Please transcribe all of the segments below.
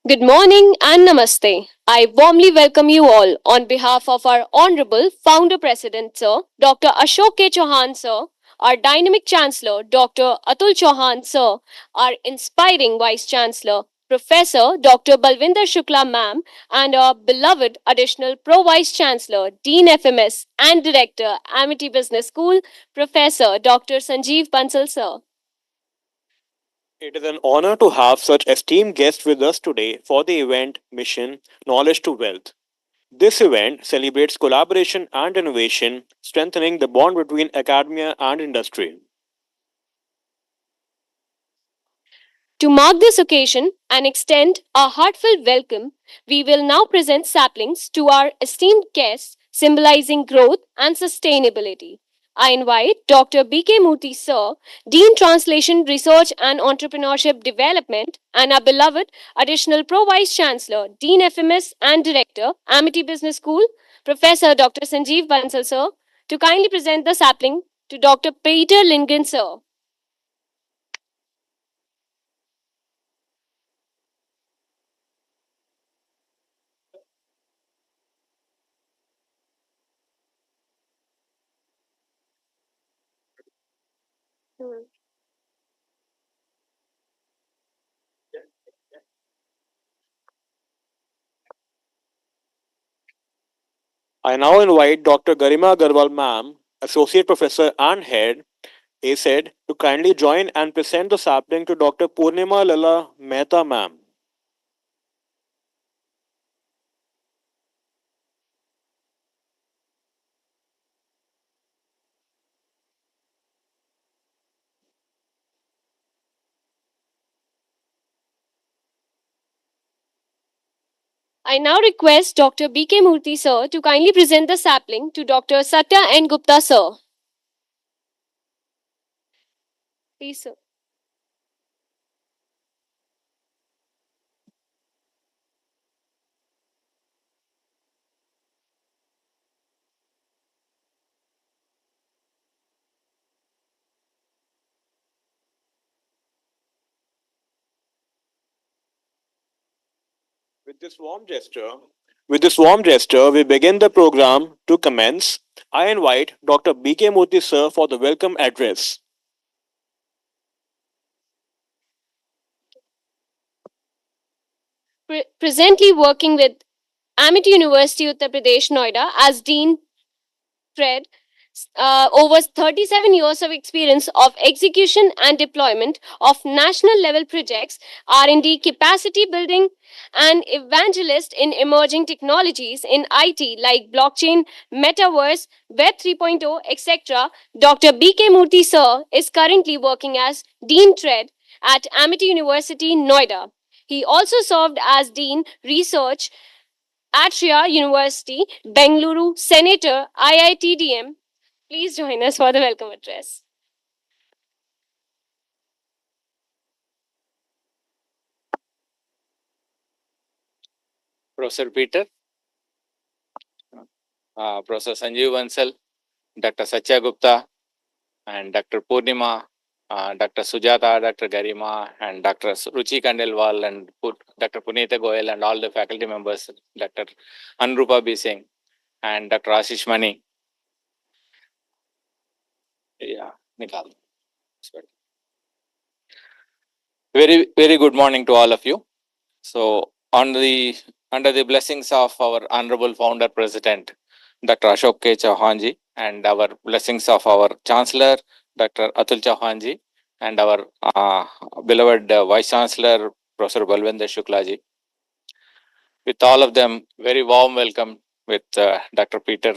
Good morning and namaste. I warmly welcome you all on behalf of our Honorable Founder President Sir Dr. Ashok K. Chauhan Sir, our dynamic Chancellor Dr. Atul Chauhan Sir, our inspiring Vice Chancellor Professor Dr. Balvinder Shukla Ma'am, and our beloved additional Pro Vice Chancellor, Dean FMS and Director Amity Business School, Professor Dr. Sanjeev Bansal Sir. It is an honor to have such esteemed guests with us today for the event Mission Knowledge to Wealth. This event celebrates collaboration and innovation, strengthening the bond between academia and industry. To mark this occasion and extend a heartfelt welcome, we will now present saplings to our esteemed guests, symbolizing growth and sustainability. I invite Dr. B.K. Murthy Sir, Dean Translation Research and Entrepreneurship Development, and our beloved additional Pro Vice Chancellor, Dean FMS and Director, Amity Business School, Professor Dr. Sanjeev Bansal Sir, to kindly present the sapling to Dr. Peter Lindgren Sir. I now invite Dr. Garima Agarwal Ma'am, Associate Professor and Head, ASED, to kindly join and present the sapling to Dr. Purnima Lala Mehta Ma'am. I now request Dr. B.K. Murthy Sir to kindly present the sapling to Dr. Satya N. Gupta Sir. Please, sir. With this warm gesture, we begin the program to commence. I invite Dr. B.K. Murthy Sir for the welcome address. Presently working with Amity University, Uttar Pradesh, Noida as Dean Fred, over 37 years of experience of execution and deployment of national level projects, R&D capacity building, and evangelist in emerging technologies in IT like blockchain, metaverse, Web 3.0, etc. Dr. B.K. Murthy Sir is currently working as Dean Tred at Amity University, Noida. He also served as Dean Research at Shriya University, Bengaluru, Senator, IITDM. Please join us for the welcome address. Professor Peter, Professor Sanjeev Bansal, Dr. Satya Gupta, and Dr. Purnima, Dr. Sujata, Dr. Garima, and Dr. Ruchi Kandelwal, and Dr. Punita Goyal, and all the faculty members, Dr. Anrupa B. Singh, and Dr. Ashish Mani. Yeah, Nikal. Very good morning to all of you. So, under the blessings of our honorable founder president, Dr. Ashok K. Chauhanji, and our blessings of our chancellor, Dr. Atul Chauhanji, and our beloved vice chancellor, Professor Balvinder Shuklaji. With all of them, very warm welcome with Dr. Peter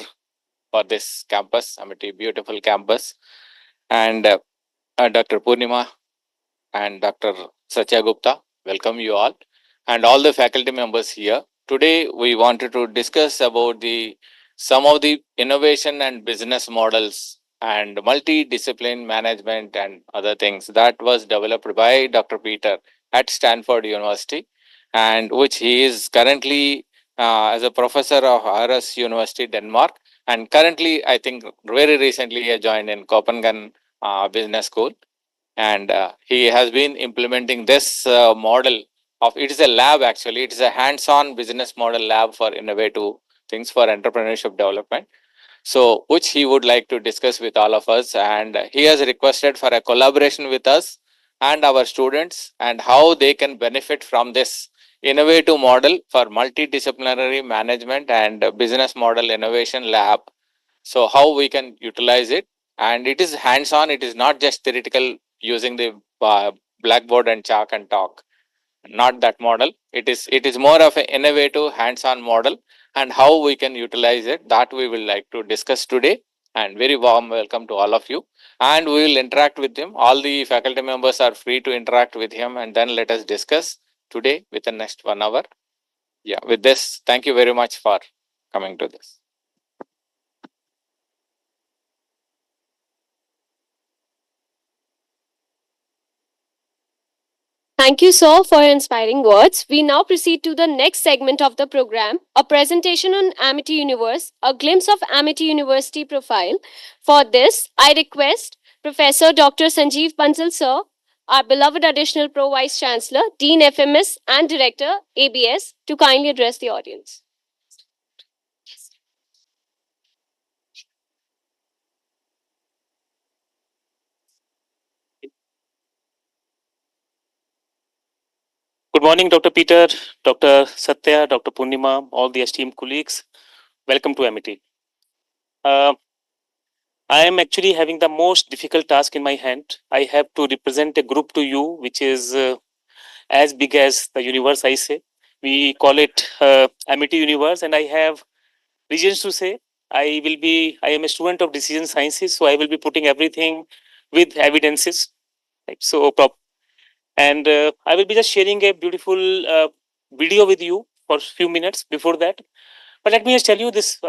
for this campus, Amity beautiful campus, and Dr. Purnima and Dr. Satya Gupta. Welcome you all, and all the faculty members here. Today we wanted to discuss about some of the innovation and business models and multidiscipline management and other things that was developed by Dr. Peter at Stanford University, and which he is currently as a professor of Aarhus University, Denmark, and currently I think very recently he joined in Copenhagen Business School. and he has been implementing this model of, it is a lab actually, it is a hands-on business model lab for innovative things for entrepreneurship development, so which he would like to discuss with all of us, and he has requested for a collaboration with us and our students, and how they can benefit from this innovative model for multidisciplinary management and business model innovation lab. So how we can utilize it, and it is hands on, it is not just theoretical using the blackboard and chalk and talk, not that model. It is more of an innovative hands on model, and how we can utilize it, that we will like to discuss today. And very warm welcome to all of you, and we will interact with him. All the faculty members are free to interact with him, and then let us discuss today within next 1 hour. Yeah, with this, thank you very much for coming to this. Thank you, sir, for your inspiring words. We now proceed to the next segment of the program, a presentation on Amity Universe, a glimpse of Amity University profile. For this, I request Professor Dr. Sanjeev Bansal, sir, our beloved additional Pro Vice Chancellor, Dean FMS, and Director ABS, to kindly address the audience. Good morning, Dr. Peter, Dr. Satya, Dr. Purnima, all the esteemed colleagues. Welcome to Amity. I am actually having the most difficult task in my hand. I have to represent a group to you, which is as big as the universe, I say. We call it Amity Universe, and I have reasons to say. I am a student of decision sciences, so I will be putting everything with evidences. Right? And I will be just sharing a beautiful video with you for a few minutes before that. But let me just tell you, this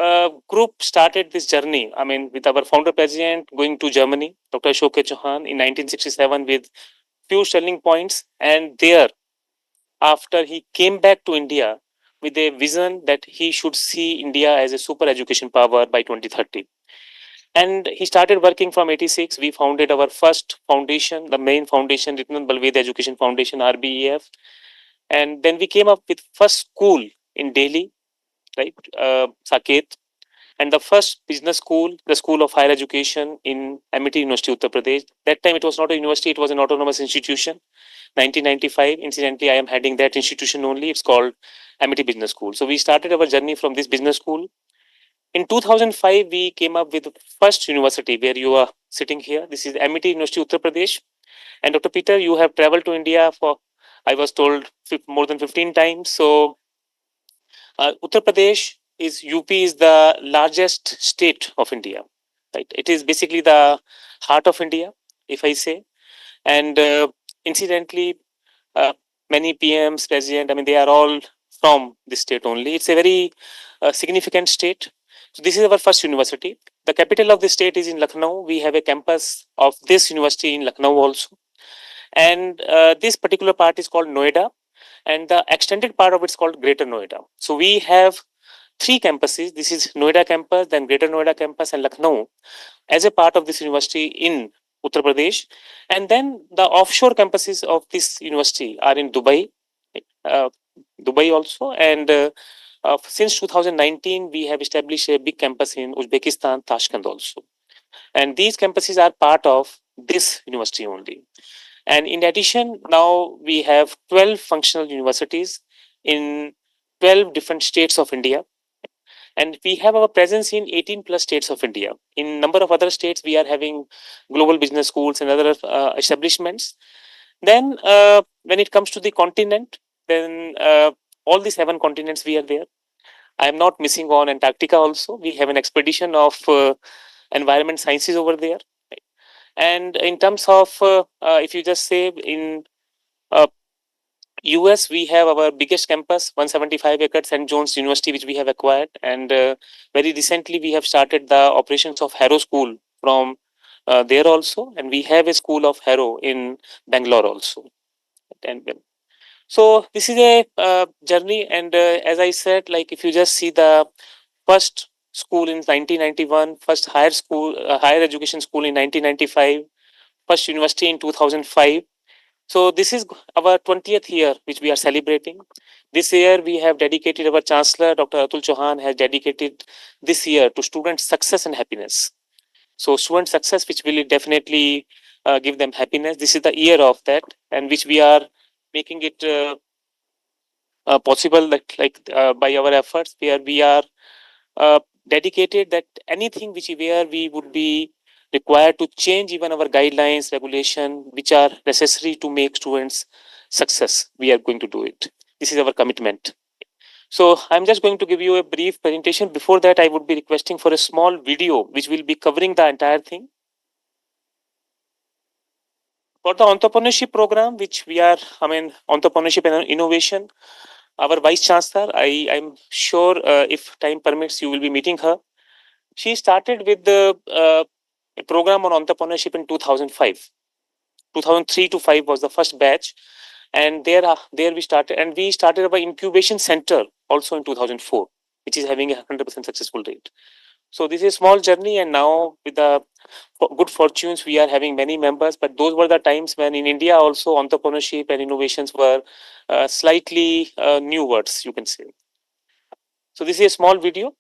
group started this journey. I mean, with our founder president going to Germany, Dr. Ashok Chauhan, in 1967 with few selling points. And there, after he came back to India with a vision that he should see India as a super education power by 2030. And he started working from 86. We founded our first foundation, the main foundation, Ritinan Balved Education Foundation, RBEF. And then we came up with first school in Delhi, right, Saket, and the first business school, the School of Higher Education in Amity University, Uttar Pradesh. That time it was not a university, it was an autonomous institution. 1995, incidentally, I am heading that institution only. It's called Amity Business School. So we started our journey from this business school. In 2005, we came up with the first university where you are sitting here. This is Amity University, Uttar Pradesh. And Dr. Peter, you have traveled to India for, I was told, more than 15 times. So Uttar Pradesh is UP is the largest state of India. Right? It is basically the heart of India, if I say. And incidentally, uh, many PMs, president, I mean, they are all from this state only. It's a very significant state. So this is our first university. The capital of the state is in Lucknow. We have a campus of this university in Lucknow also. And this particular part is called Noida, and the extended part of it is called Greater Noida. So we have three campuses. This is Noida campus, then Greater Noida campus, and Lucknow as a part of this university in Uttar Pradesh. And then the offshore campuses of this university are in Dubai, uh, Dubai also. And since 2019, we have established a big campus in Uzbekistan, Tashkent also. And these campuses are part of this university only. And in addition, now we have 12 functional universities in 12 different states of India. And we have our presence in 18 plus states of India. In number of other states, we are having global business schools and other establishments. Then when it comes to the continent, then all the 7 continents we are there. I am not missing on Antarctica also. We have an expedition of environment sciences over there. And in terms of, if you just say in uh, US, we have our biggest campus, 175 acre St. John's University, which we have acquired. And very recently, we have started the operations of Harrow School from there also. And we have a school of Harrow in Bangalore also. And so this is a journey. And as I said, like if you just see the first school in 1991, first higher school, higher education school in 1995, first university in 2005. So this is our 20th year, which we are celebrating. This year, we have dedicated, our Chancellor, Dr. Atul Chauhan, has dedicated this year to student success and happiness. So student success, which will definitely give them happiness. This is the year of that, and which we are making it possible that, by our efforts, where we are dedicated that anything which where we would be required to change even our guidelines, regulation, which are necessary to make students success, we are going to do it. This is our commitment. So I'm just going to give you a brief presentation. Before that, I would be requesting for a small video which will be covering the entire thing. For the entrepreneurship program, which we are, entrepreneurship and innovation, our Vice Chancellor, I'm sure if time permits, you will be meeting her. She started with the program on entrepreneurship in 2005. 2003 to 5 was the first batch. And there we started. And we started our incubation center also in 2004, which is having a 100% successful rate. So this is a small journey. And now with the good fortunes, we are having many members. But those were the times when in India also entrepreneurship and innovations were slightly new words, you can say. So this is a small video.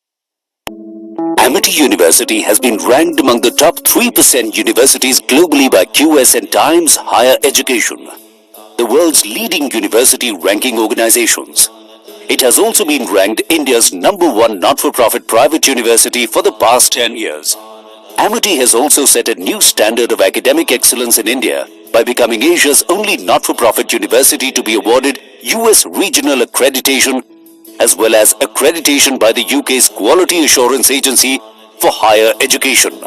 Amity University has been ranked among the top 3% universities globally by QS and Times Higher Education, the world's leading university ranking organizations. It has also been ranked India's #1 not-for-profit private university for the past 10 years. Amity has also set a new standard of academic excellence in India by becoming Asia's only not-for-profit university to be awarded US Regional Accreditation as well as accreditation by the UK's Quality Assurance Agency for Higher Education.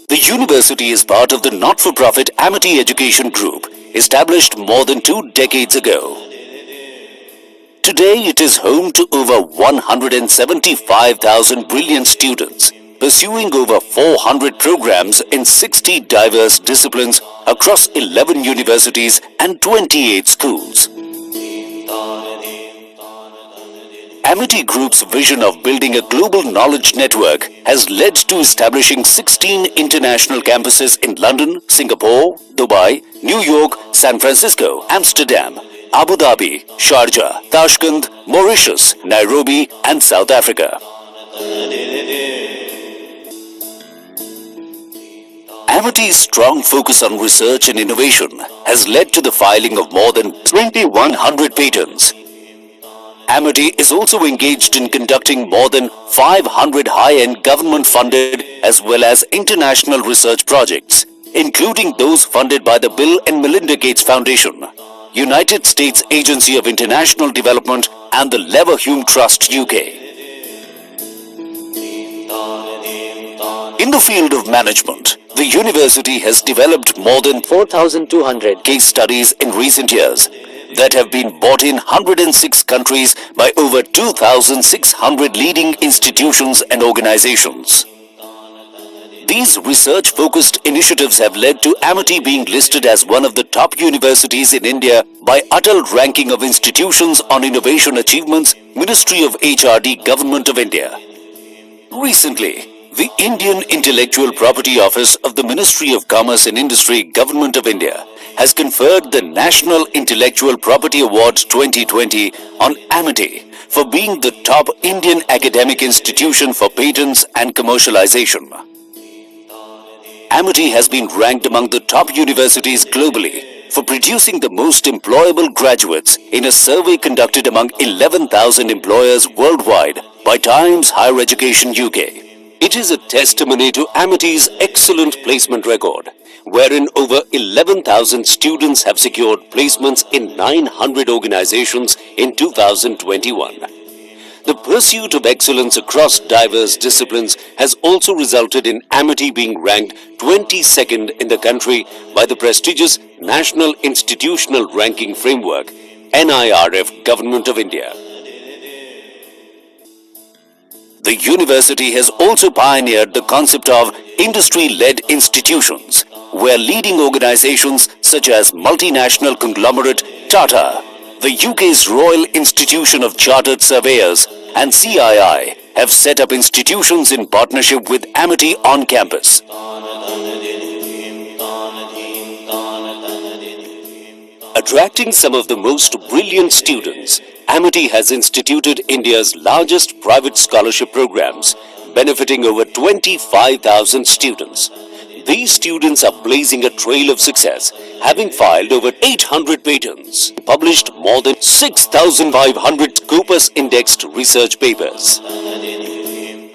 The university is part of the not-for-profit Amity Education Group, established more than 2 decades ago. Today, it is home to over 175,000 brilliant students, pursuing over 400 programs in 60 diverse disciplines across 11 universities and 28 schools. Amity Group's vision of building a global knowledge network has led to establishing 16 international campuses in London, Singapore, Dubai, New York, San Francisco, Amsterdam, Abu Dhabi, Sharjah, Tashkent, Mauritius, Nairobi, and South Africa. Amity's strong focus on research and innovation has led to the filing of more than 2,100 patents. Amity is also engaged in conducting more than 500 high-end government-funded as well as international research projects, including those funded by the Bill and Melinda Gates Foundation, United States Agency of International Development, and the Leverhulme Trust UK. In the field of management, the university has developed more than 4,200 case studies in recent years that have been bought in 106 countries by over 2,600 leading institutions and organizations. These research-focused initiatives have led to Amity being listed as one of the top universities in India by Atal Ranking of Institutions on Innovation Achievements, Ministry of HRD, Government of India. Recently, the Indian Intellectual Property Office of the Ministry of Commerce and Industry, Government of India, has conferred the National Intellectual Property Award 2020 on Amity for being the top Indian academic institution for patents and commercialization. Amity has been ranked among the top universities globally for producing the most employable graduates in a survey conducted among 11,000 employers worldwide by Times Higher Education UK. It is a testimony to Amity's excellent placement record, wherein over 11,000 students have secured placements in 900 organizations in 2021. The pursuit of excellence across diverse disciplines has also resulted in Amity being ranked 22nd in the country by the prestigious National Institutional Ranking Framework, NIRF, Government of India. The university has also pioneered the concept of industry-led institutions, where leading organizations such as multinational conglomerate Tata, the UK's Royal Institution of Chartered Surveyors, and CII have set up institutions in partnership with Amity on campus. Attracting some of the most brilliant students, Amity has instituted India's largest private scholarship programs, benefiting over 25,000 students. These students are blazing a trail of success, having filed over 800 patents, published more than 6,500 Scopus-indexed research papers.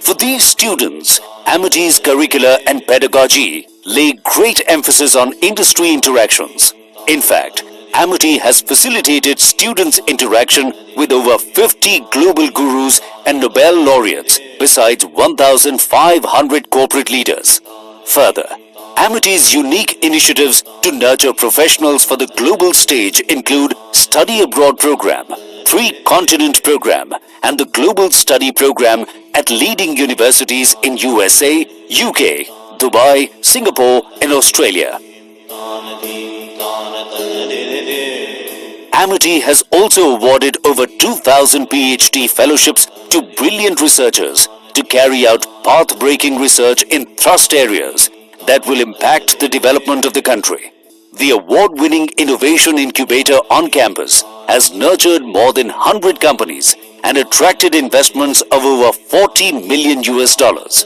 For these students, Amity's curricula and pedagogy lay great emphasis on industry interactions. In fact, Amity has facilitated students' interaction with over 50 global gurus and Nobel laureates, besides 1,500 corporate leaders. Further, Amity's unique initiatives to nurture professionals for the global stage include Study Abroad Program, 3-Continent Program, and the Global Study Program at leading universities in USA, UK, Dubai, Singapore, and Australia. Amity has also awarded over 2,000 PhD fellowships to brilliant researchers to carry out path-breaking research in thrust areas that will impact the development of the country. The award-winning Innovation Incubator on campus has nurtured more than 100 companies and attracted investments of over 40 million US dollars.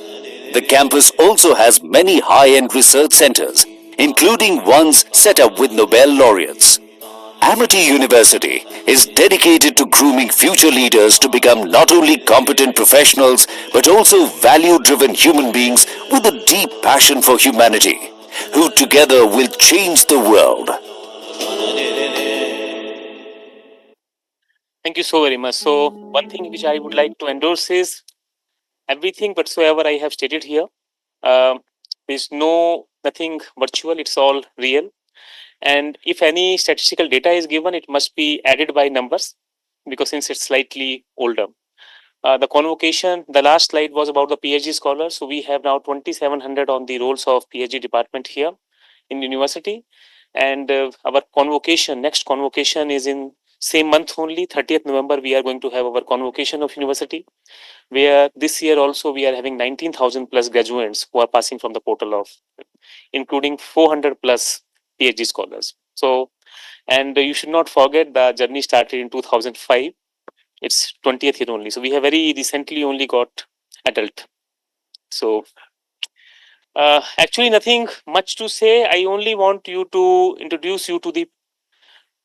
The campus also has many high-end research centers, including ones set up with Nobel laureates. Amity University is dedicated to grooming future leaders to become not only competent professionals but also value-driven human beings with a deep passion for humanity, who together will change the world. Thank you so very much. So one thing which I would like to endorse is everything whatsoever I have stated here. There's nothing virtual, it's all real. And if any statistical data is given, it must be added by numbers, because since it's slightly older. The convocation, the last slide was about the PhD scholars. So we have now 2,700 on the rolls of PhD department here in university. And our convocation, next convocation is in same month only, 30th November, we are going to have our convocation of university, where this year also we are having 19,000 plus graduates who are passing from the portal of, including 400 plus PhD scholars. So, and you should not forget the journey started in 2005. It's 20th year only. So we have very recently only got adult. So actually nothing much to say. I only want you to introduce you to the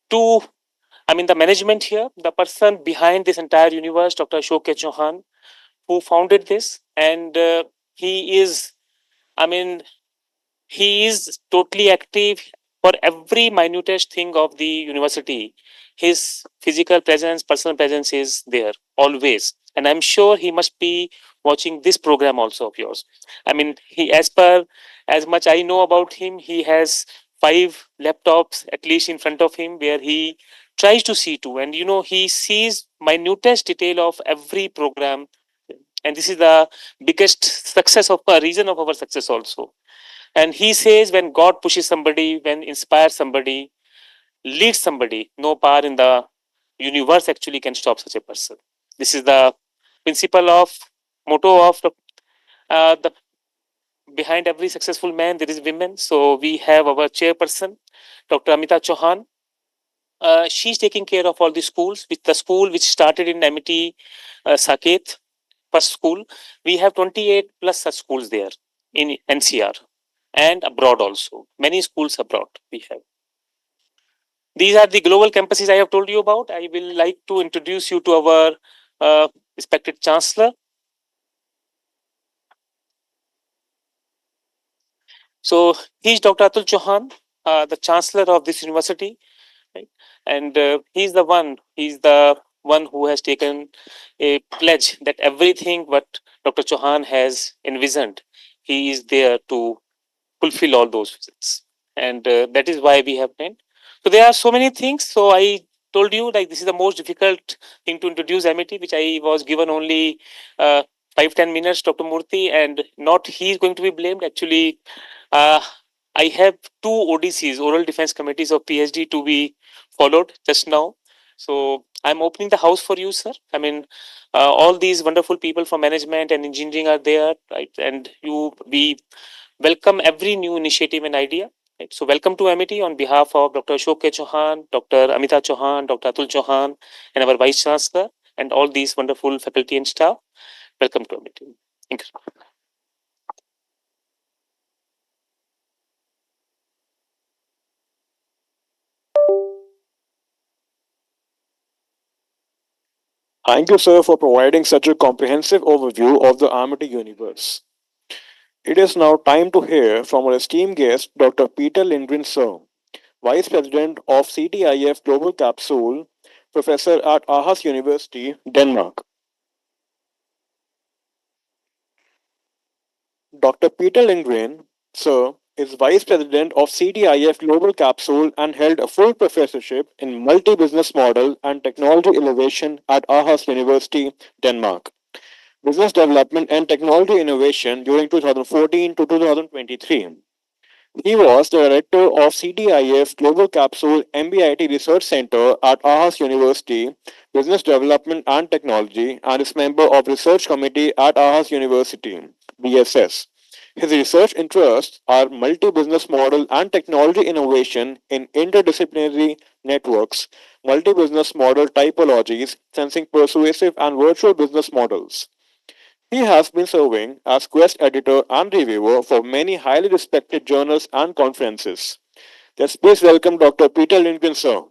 the management here, the person behind this entire universe, Dr. Ashok K. Chauhan, who founded this. And he is, he is totally active for every minutest thing of the university. His physical presence, personal presence is there always. And I'm sure he must be watching this program also of yours. He, as much I know about him, he has 5 laptops at least in front of him where he tries to see to. And he sees minutest detail of every program. And this is the biggest success of a reason of our success also. And he says when God pushes somebody, when inspires somebody, leads somebody, no power in the universe actually can stop such a person. This is the principle of motto of the behind every successful man there is women. So we have our chairperson, Dr. Amita Chauhan. She's taking care of all the schools. With the school which started in Amity, Saket, first school, we have 28 plus such schools there in NCR and abroad also. Many schools abroad we have. These are the global campuses I have told you about. I will like to introduce you to our respected Chancellor. So he is Dr. Atul Chauhan, the Chancellor of this university, right? And he's the one who has taken a pledge that everything what Dr. Chauhan has envisioned, he is there to fulfill all those visits. And that is why we have named. So there are so many things. So I told you like this is the most difficult thing to introduce Amity, which I was given only 5-10 minutes, Dr. Murthy, and not he is going to be blamed. Actually, I have 2 ODCs, oral defense committees of PhD to be followed just now. So I'm opening the house for you, sir. I mean, all these wonderful people from management and engineering are there, right? And we welcome every new initiative and idea. Right? So, welcome to MIT on behalf of Dr. Ashok K. Chauhan, Dr. Amita Chauhan, Dr. Atul Chauhan, and our Vice Chancellor, and all these wonderful faculty and staff. Welcome to MIT. Thank you. Thank you, sir, for providing such a comprehensive overview of the Amity universe. It is now time to hear from our esteemed guest, Dr. Peter Lindgren, sir, Vice President of CTIF Global Capsule, Professor at Aarhus University, Denmark. Dr. Peter Lindgren, sir, is Vice President of CTIF Global Capsule and held a full professorship in multi-business model and technology innovation at Aarhus University, Denmark. Business Development and Technology Innovation during 2014 to 2023. He was the director of CTIF Global Capsule MBIT Research Center at Aarhus University, Business Development and Technology, and is member of Research Committee at Aarhus University, BSS. His research interests are multi-business model and technology innovation in interdisciplinary networks, multi-business model typologies, sensing persuasive and virtual business models. He has been serving as guest editor and reviewer for many highly respected journals and conferences. Let's please welcome Dr. Peter Lindgren, sir.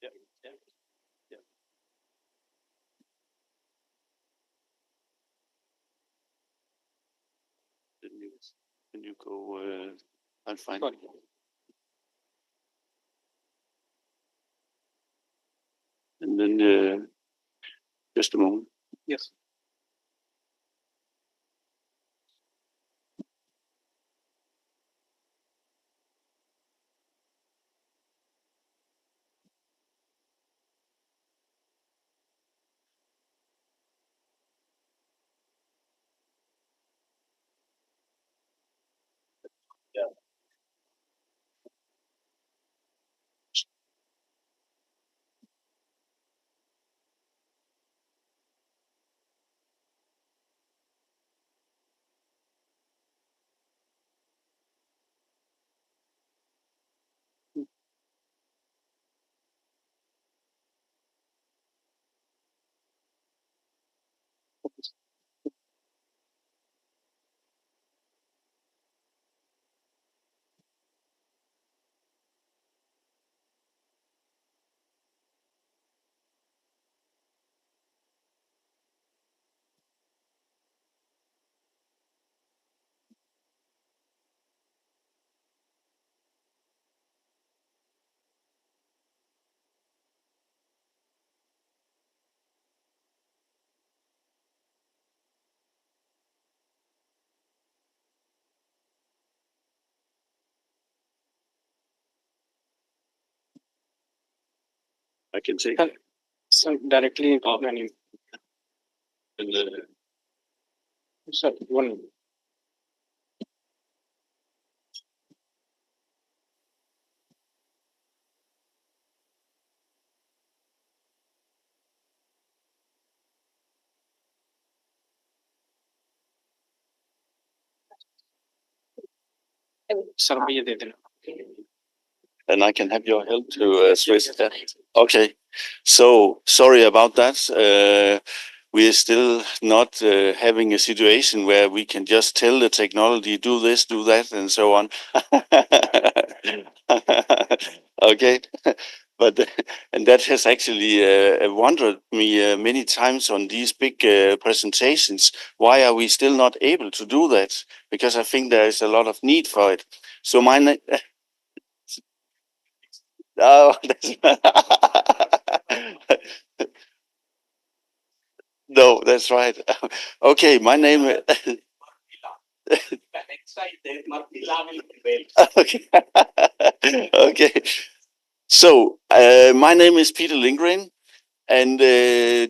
Yeah, yeah, yeah. Then you go, I'll find it. And then, just a moment. Yes. Yeah. I can take. So directly when you so one survey दे देना. And I can have your help to switch that. Okay. So sorry about that. We are still not having a situation where we can just tell the technology, do this, do that, and so on. Okay. But and that has actually wondered me many times on these big presentations. Why are we still not able to do that? Because I think there is a lot of need for it. So oh, no, that's right. Okay, my name is. Okay. Okay. So, my name is Peter Lindgren, and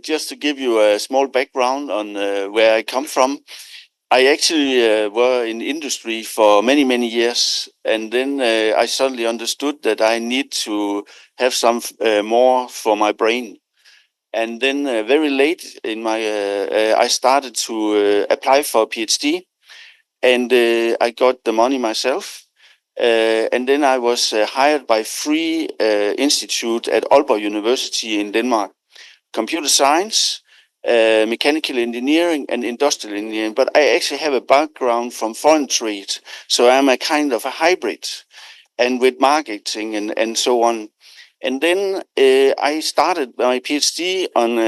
just to give you a small background on where I come from, I actually were in industry for many, many years, and then I suddenly understood that I need to have some more for my brain. And then very late in my, I started to apply for a PhD, and I got the money myself. And then I was hired by Free Institute at Aalborg University in Denmark, computer science, mechanical engineering, and industrial engineering. But I actually have a background from foreign trade, so I'm a kind of a hybrid, and with marketing and so on. And then I started my PhD on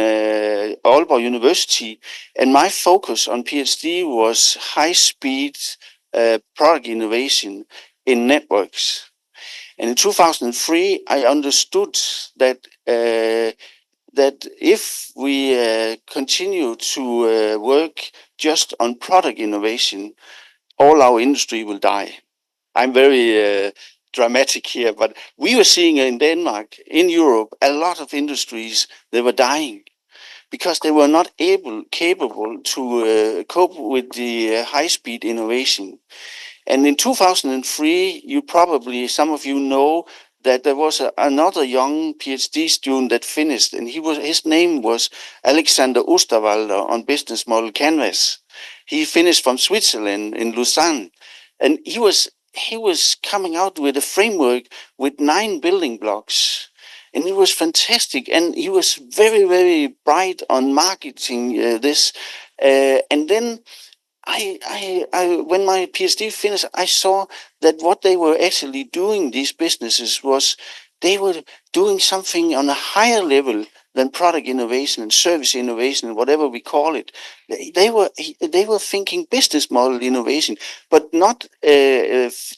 Aalborg University, and my focus on PhD was high-speed product innovation in networks. And in 2003, I understood that that if we continue to work just on product innovation, all our industry will die. I'm very dramatic here, but we were seeing in Denmark, in Europe, a lot of industries, they were dying because they were not capable to cope with the high-speed innovation. And in 2003, you probably, some of you know that there was another young PhD student that finished, and his name was Alexander Osterwalder on business model Canvas. He finished from Switzerland in Lausanne, and he was coming out with a framework with 9 building blocks. And it was fantastic, and he was very, very bright on marketing this. And then when my PhD finished, I saw that what they were actually doing, these businesses, was they were doing something on a higher level than product innovation and service innovation and whatever we call it. They were thinking business model innovation, but not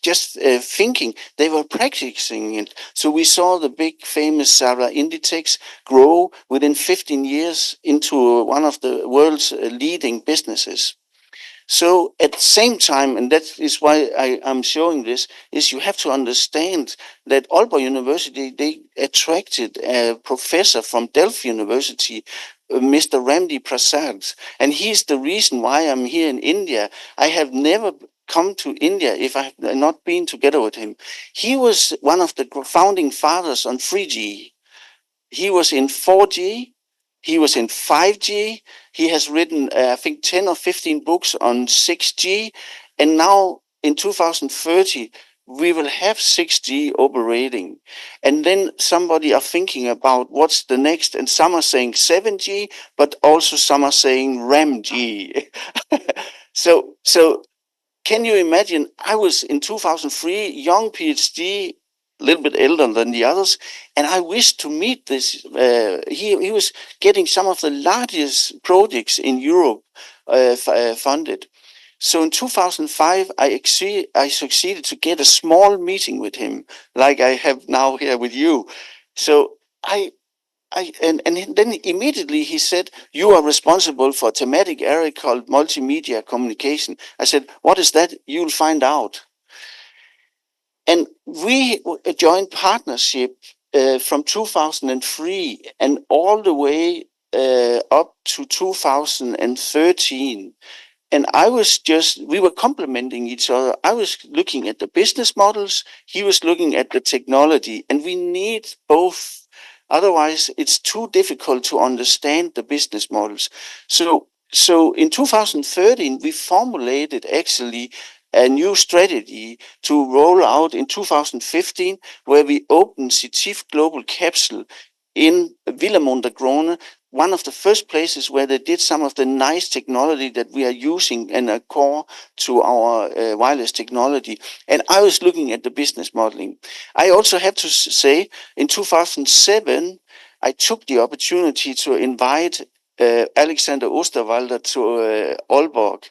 just thinking. They were practicing it. So we saw the big famous Zara Inditex grow within 15 years into one of the world's leading businesses. So at the same time, and that is why I'm showing this, is you have to understand that Aalborg University, they attracted a professor from Delft University, Mr. Ramdi Prasad, and he's the reason why I'm here in India. I have never come to India if I have not been together with him. He was one of the founding fathers on 3G. He was in 4G. He was in 5G. He has written, I think, 10 or 15 books on 6G. And now in 2030, we will have 6G operating. And then somebody are thinking about what's the next. And some are saying 7G, but also some are saying RAM-G. So can you imagine? I was in 2003, young PhD, a little bit elder than the others, and I wished to meet this. He was getting some of the largest projects in Europe funded. So in 2005, I succeeded to get a small meeting with him, like I have now here with you. So and then immediately he said, "You are responsible for a thematic area called multimedia communication." I said, "What is that? You'll find out." And we joined partnership from 2003 and all the way up to 2013. And we were complementing each other. I was looking at the business models, he was looking at the technology, and we need both. Otherwise, it's too difficult to understand the business models. So in 2013, we formulated actually a new strategy to roll out in 2015, where we opened Ctif Global Capsule in Villa one of the first places where they did some of the nice technology that we are using and a core to our wireless technology. And I was looking at the business modeling. I also have to say, in 2007, I took the opportunity to invite Alexander Osterwalder to Aalborg.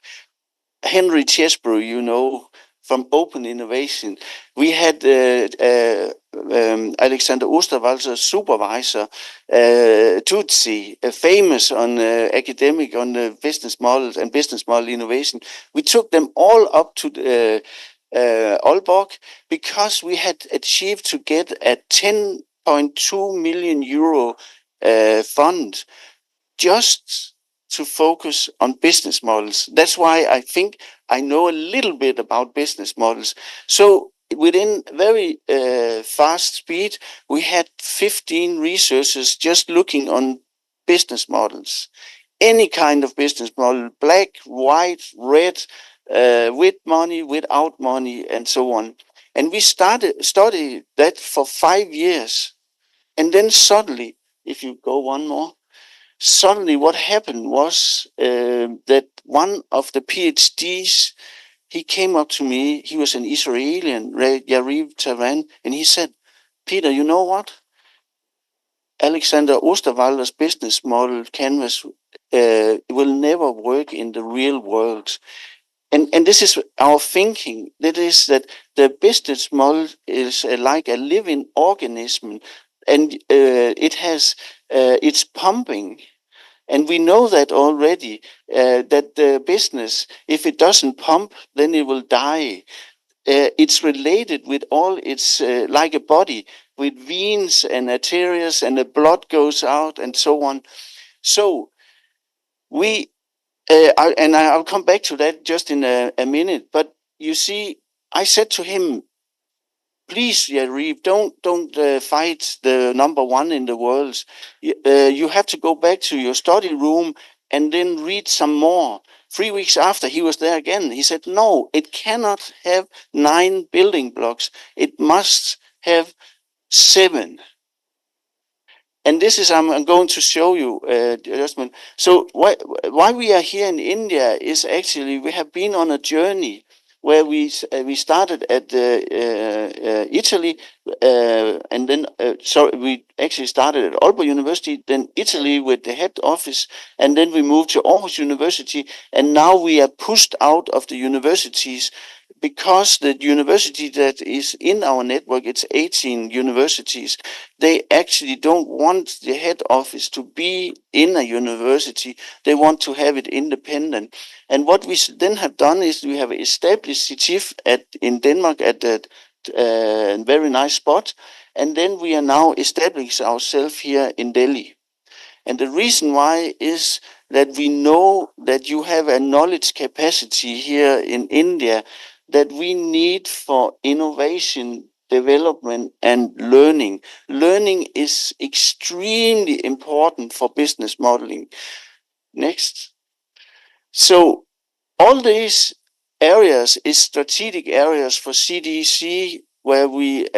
Henry Chesbrough, from Open Innovation. We had Alexander Osterwalder's supervisor, Tutsi, famous on academic on business models and business model innovation. We took them all up to Aalborg because we had achieved to get a 10.2 million euro fund just to focus on business models. That's why I think I know a little bit about business models. So within very fast speed, we had 15 researchers just looking on business models. Any kind of business model, black, white, red, with money, without money, and so on. And we studied that for 5 years. And then suddenly, if you go one more, suddenly what happened was that one of the PhDs, he came up to me, he was an Israeli, Yariv Taran, and he said, Peter, you know what? Alexander Osterwalder's business model canvas will never work in the real world. And this is our thinking. That is that the business model is like a living organism, and it's pumping. And we know that already, that the business, if it doesn't pump, then it will die. It's related with all its, like a body, with veins and arteries, and the blood goes out and so on. So I'll come back to that just in a minute. But you see, I said to him, please, Yariv, don't fight the number one in the world. You have to go back to your study room and then read some more. 3 weeks after, he was there again. He said, no, it cannot have 9 building blocks. It must have 7. And this is, I'm going to show you, adjustment. So why we are here in India is actually, we have been on a journey where we started at Italy, and then we actually started at Aalborg University, then Italy with the head office, and then we moved to Aarhus University, and now we are pushed out of the universities because the university that is in our network, it's 18 universities, they actually don't want the head office to be in a university. They want to have it independent. And what we then have done is we have established Ctif in Denmark at that very nice spot. And then we are now establishing ourselves here in Delhi. And the reason why is that we know that you have a knowledge capacity here in India that we need for innovation, development, and learning. Learning is extremely important for business modeling. Next. So all these areas is strategic areas for CDC, where we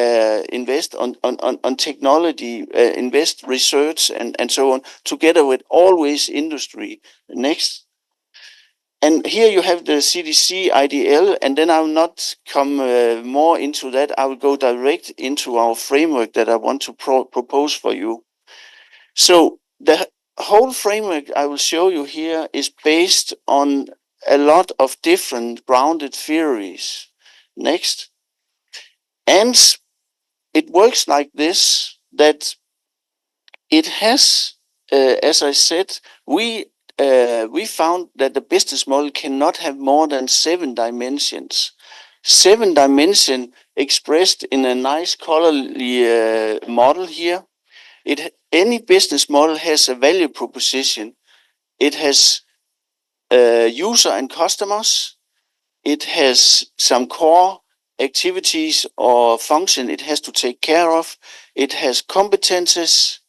invest on technology, invest research, and so on, together with always industry. Next. And here you have the CDC IDL, and then I will not come more into that. I will go direct into our framework that I want to propose for you. So the whole framework I will show you here is based on a lot of different grounded theories. Next. And it works like this, that it has, as I said, we found that the business model cannot have more than 7 dimensions. 7 dimension expressed in a nice colorly model here. Any business model has a value proposition. It has user and customers. It has some core activities or function it has to take care of. It has competences,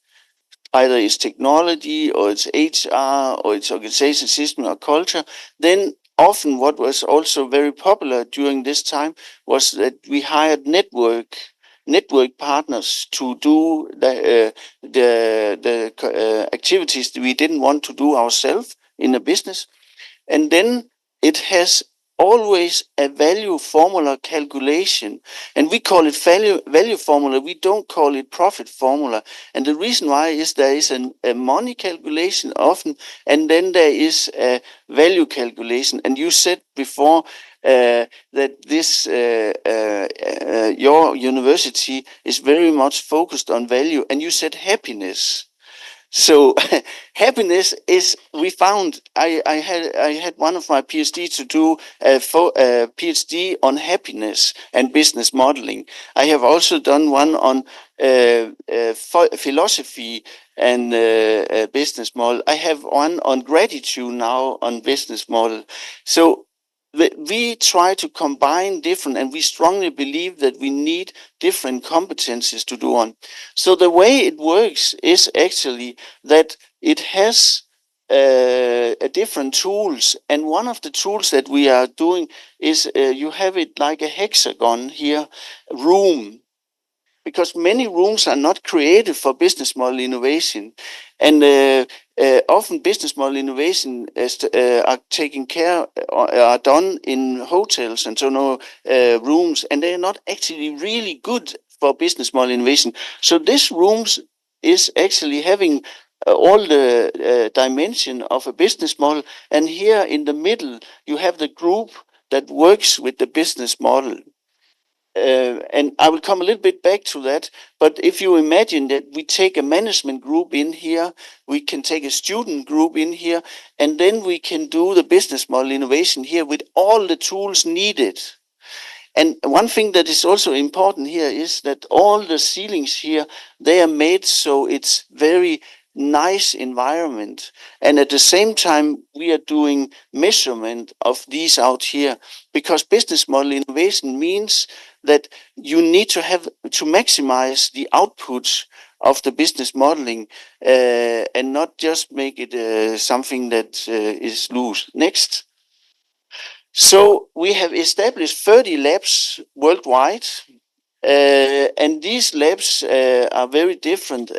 either it's technology or it's HR or it's organization system or culture. Then often what was also very popular during this time was that we hired network partners to do the activities that we didn't want to do ourselves in a business. And then it has always a value formula calculation, and we call it value formula. We don't call it profit formula. And the reason why is there is a money calculation often, and then there is a value calculation. And you said before that this your university is very much focused on value, and you said happiness. So happiness is, we found, I had one of my PhD to do a PhD on happiness and business modeling. I have also done one on philosophy and business model. I have one on gratitude now on business model. So we try to combine different, and we strongly believe that we need different competencies to do on. So the way it works is actually that it has different tools, and one of the tools that we are doing is you have it like a hexagon here, room, because many rooms are not created for business model innovation, and often business model innovation are taken care, are done in hotels and so no rooms, and they are not actually really good for business model innovation. So this rooms is actually having all the dimension of a business model, and here in the middle you have the group that works with the business model. And I will come a little bit back to that. But if you imagine that we take a management group in here, we can take a student group in here, and then we can do the business model innovation here with all the tools needed. And one thing that is also important here is that all the ceilings here, they are made so it's very nice environment. And at the same time, we are doing measurement of these out here, because business model innovation means that you need to have to maximize the outputs of the business modeling and not just make it something that is loose. Next. So we have established 30 labs worldwide. And these labs are very different.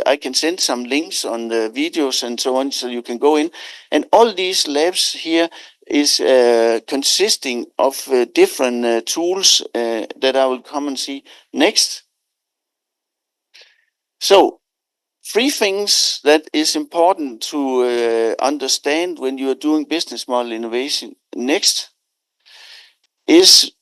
I can send some links on the videos and so on, so you can go in. And all these labs here is consisting of different tools that I will come and see next. So 3 things that is important to understand when you are doing business model innovation. Next is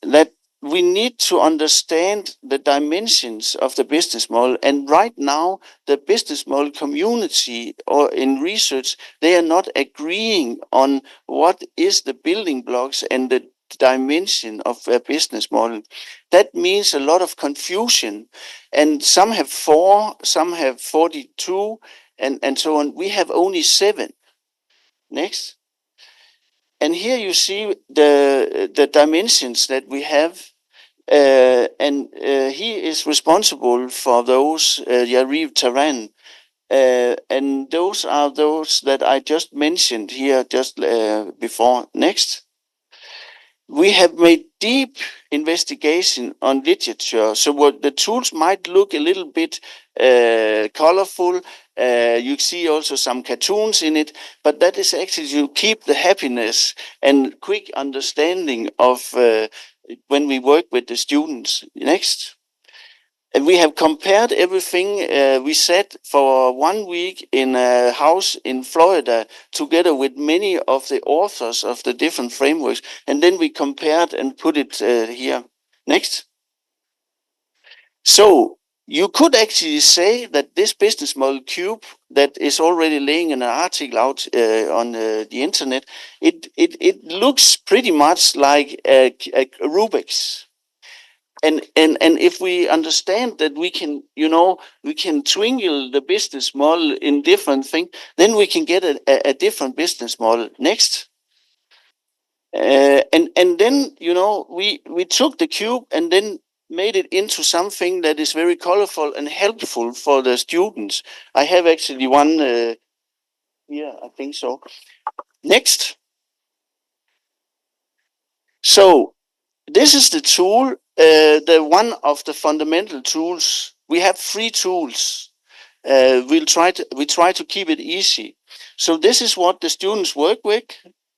that we need to understand the dimensions of the business model. And right now, the business model community or in research, they are not agreeing on what is the building blocks and the dimension of a business model. That means a lot of confusion. And some have 4, some have 42, and so on. We have only 7. Next. And here you see the dimensions that we have, and he is responsible for those, Yariv Taran, and those are those that I just mentioned here just before. Next. We have made deep investigation on literature, so what the tools might look a little bit colorful. You see also some cartoons in it, but that is actually to keep the happiness and quick understanding of when we work with the students. Next. And we have compared everything. We sat for 1 week in a house in Florida together with many of the authors of the different frameworks, and then we compared and put it here. Next. So You could actually say that this business model cube that is already laying in an article out on the internet, it looks pretty much like a Rubik's. And if we understand that we can, we can twinkle the business model in different things, then we can get a different business model. Next. And then, we took the cube and then made it into something that is very colorful and helpful for the students. I have actually one here, I think so. Next. So this is the tool, the one of the fundamental tools. We have 3 tools. We try to keep it easy. So this is what the students work with.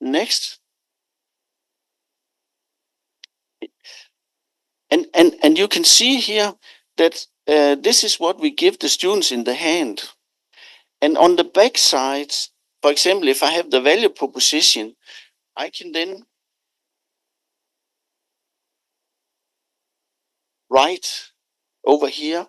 Next. And you can see here that this is what we give the students in the hand. And on the back side, for example, if I have the value proposition, I can then write over here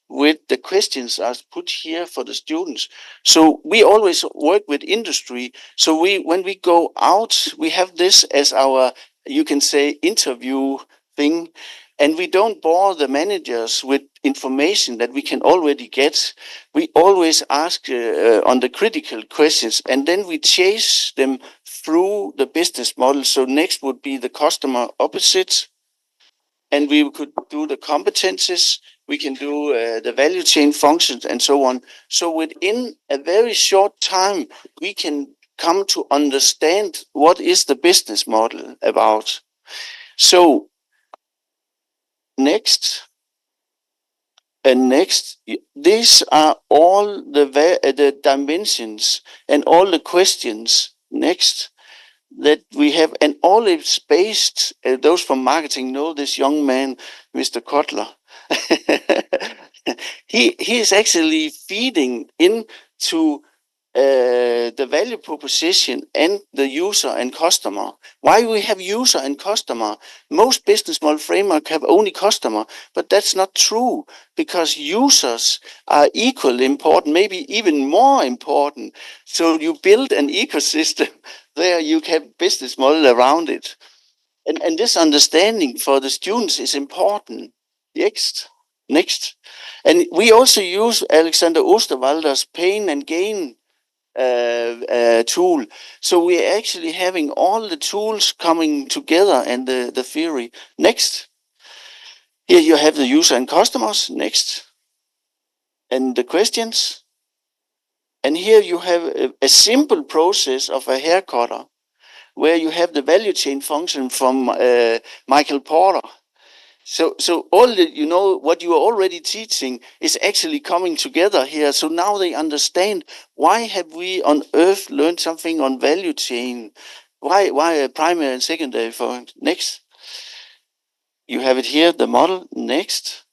with the questions are put here for the students. So we always work with industry. So when we go out, we have this as our, you can say, interview thing. And we don't bore the managers with information that we can already get. We always ask on the critical questions, and then we chase them through the business model. So next would be the customer opposite. And we could do the competences, we can do the value chain functions and so on. So within a very short time, we can come to understand what is the business model about. So next. And next, these are all the dimensions and all the questions next that we have, and all it's based, those from marketing know this young man, Mr. Kotler. he is actually feeding into the value proposition and the user and customer. Why we have user and customer? Most business model framework have only customer, but that's not true, because users are equally important, maybe even more important. So you build an ecosystem there, you have business model around it. And this understanding for the students is important. Next. And we also use Alexander Osterwalder's pain and gain tool. So we're actually having all the tools coming together and the theory. Next. Here you have the user and customers. Next. And the questions. And here you have a simple process of a hair cutter, where you have the value chain function from Michael Porter. So all the, what you are already teaching is actually coming together here. So now they understand, why have we on earth learned something on value chain? Why a primary and secondary for next? You have it here, the model. Next.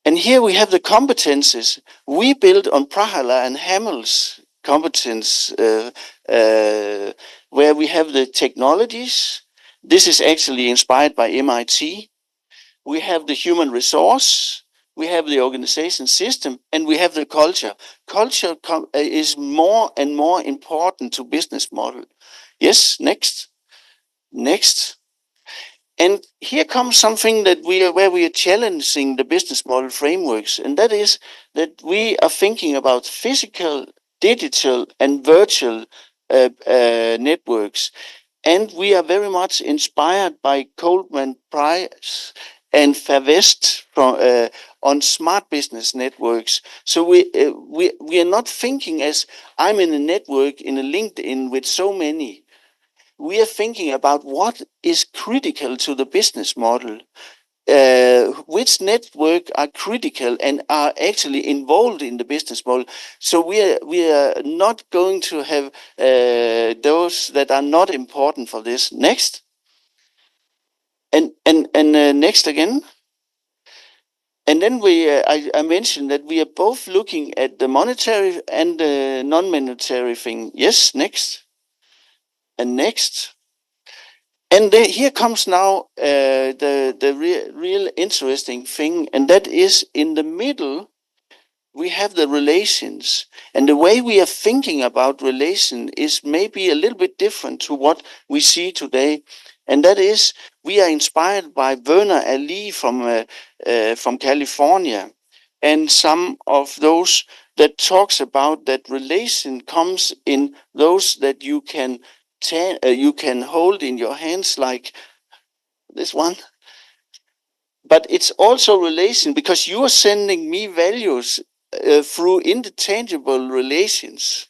And here we have the competences. We build on Prahala and Hamel's competence, where we have the technologies. This is actually inspired by MIT. We have the human resource, we have the organization system, and we have the culture. Culture is more and more important to business model. Yes, next. And here comes something that where we are challenging the business model frameworks, and that is that we are thinking about physical, digital, and virtual networks. And we are very much inspired by Goldman Price and Favest on smart business networks. So we are not thinking as I'm in a network in a LinkedIn with so many. We are thinking about what is critical to the business model. Which network are critical and are actually involved in the business model. So we are not going to have those that are not important for this. Next. And next again. And then I mentioned that we are both looking at the monetary and the non-monetary thing. Yes, next. And next. And here comes now the real interesting thing, and that is in the middle we have the relations, and the way we are thinking about relation is maybe a little bit different to what we see today, and that is we are inspired by Werner Ali from California, and some of those that talks about that relation comes in those that you can hold in your hands, like this one. But it's also relation because you are sending me values through interchangeable relations,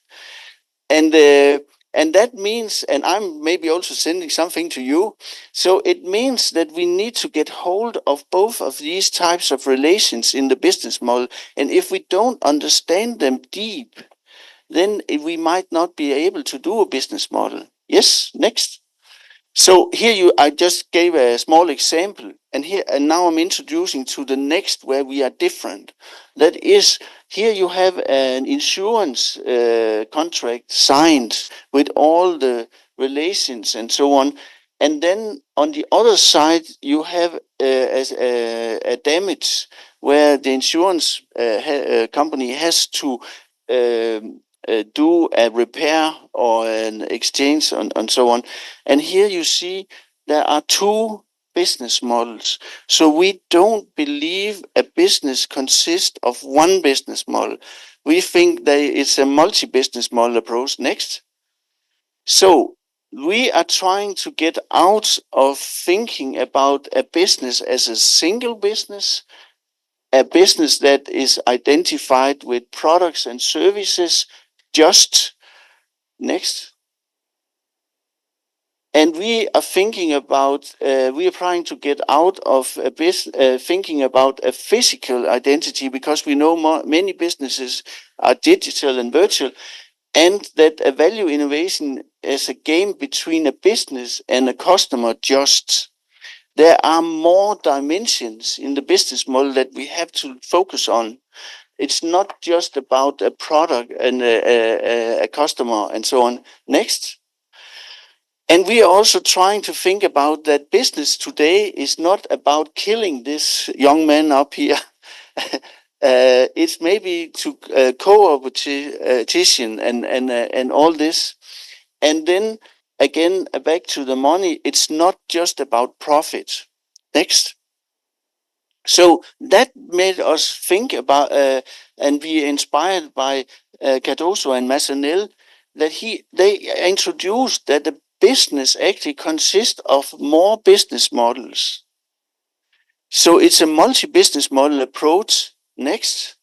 and that means, and I'm maybe also sending something to you. So it means that we need to get hold of both of these types of relations in the business model, and if we don't understand them deep, then we might not be able to do a business model. Yes, next. So here I just gave a small example, and now I'm introducing to the next where we are different. That is, here you have an insurance contract signed with all the relations and so on, and then on the other side you have a damage where the insurance company has to do a repair or an exchange and so on. And here you see there are two business models. So we don't believe a business consists of one business model. We think that it's a multi-business model approach. Next. So we are trying to get out of thinking about a business as a single business, a business that is identified with products and services. Just next. And we are thinking about, we are trying to get out of thinking about a physical identity, because we know many businesses are digital and virtual, and that a value innovation is a game between a business and a customer. Just there are more dimensions in the business model that we have to focus on. It's not just about a product and a customer and so on. Next. And we are also trying to think about that business today is not about killing this young man up here. It's maybe to co-opetition and all this. And then again, back to the money, it's not just about profit. Next. So that made us think about and be inspired by Cardoso and Massenel, that they introduced that the business actually consists of more business models. So it's a multi-business model approach. Next.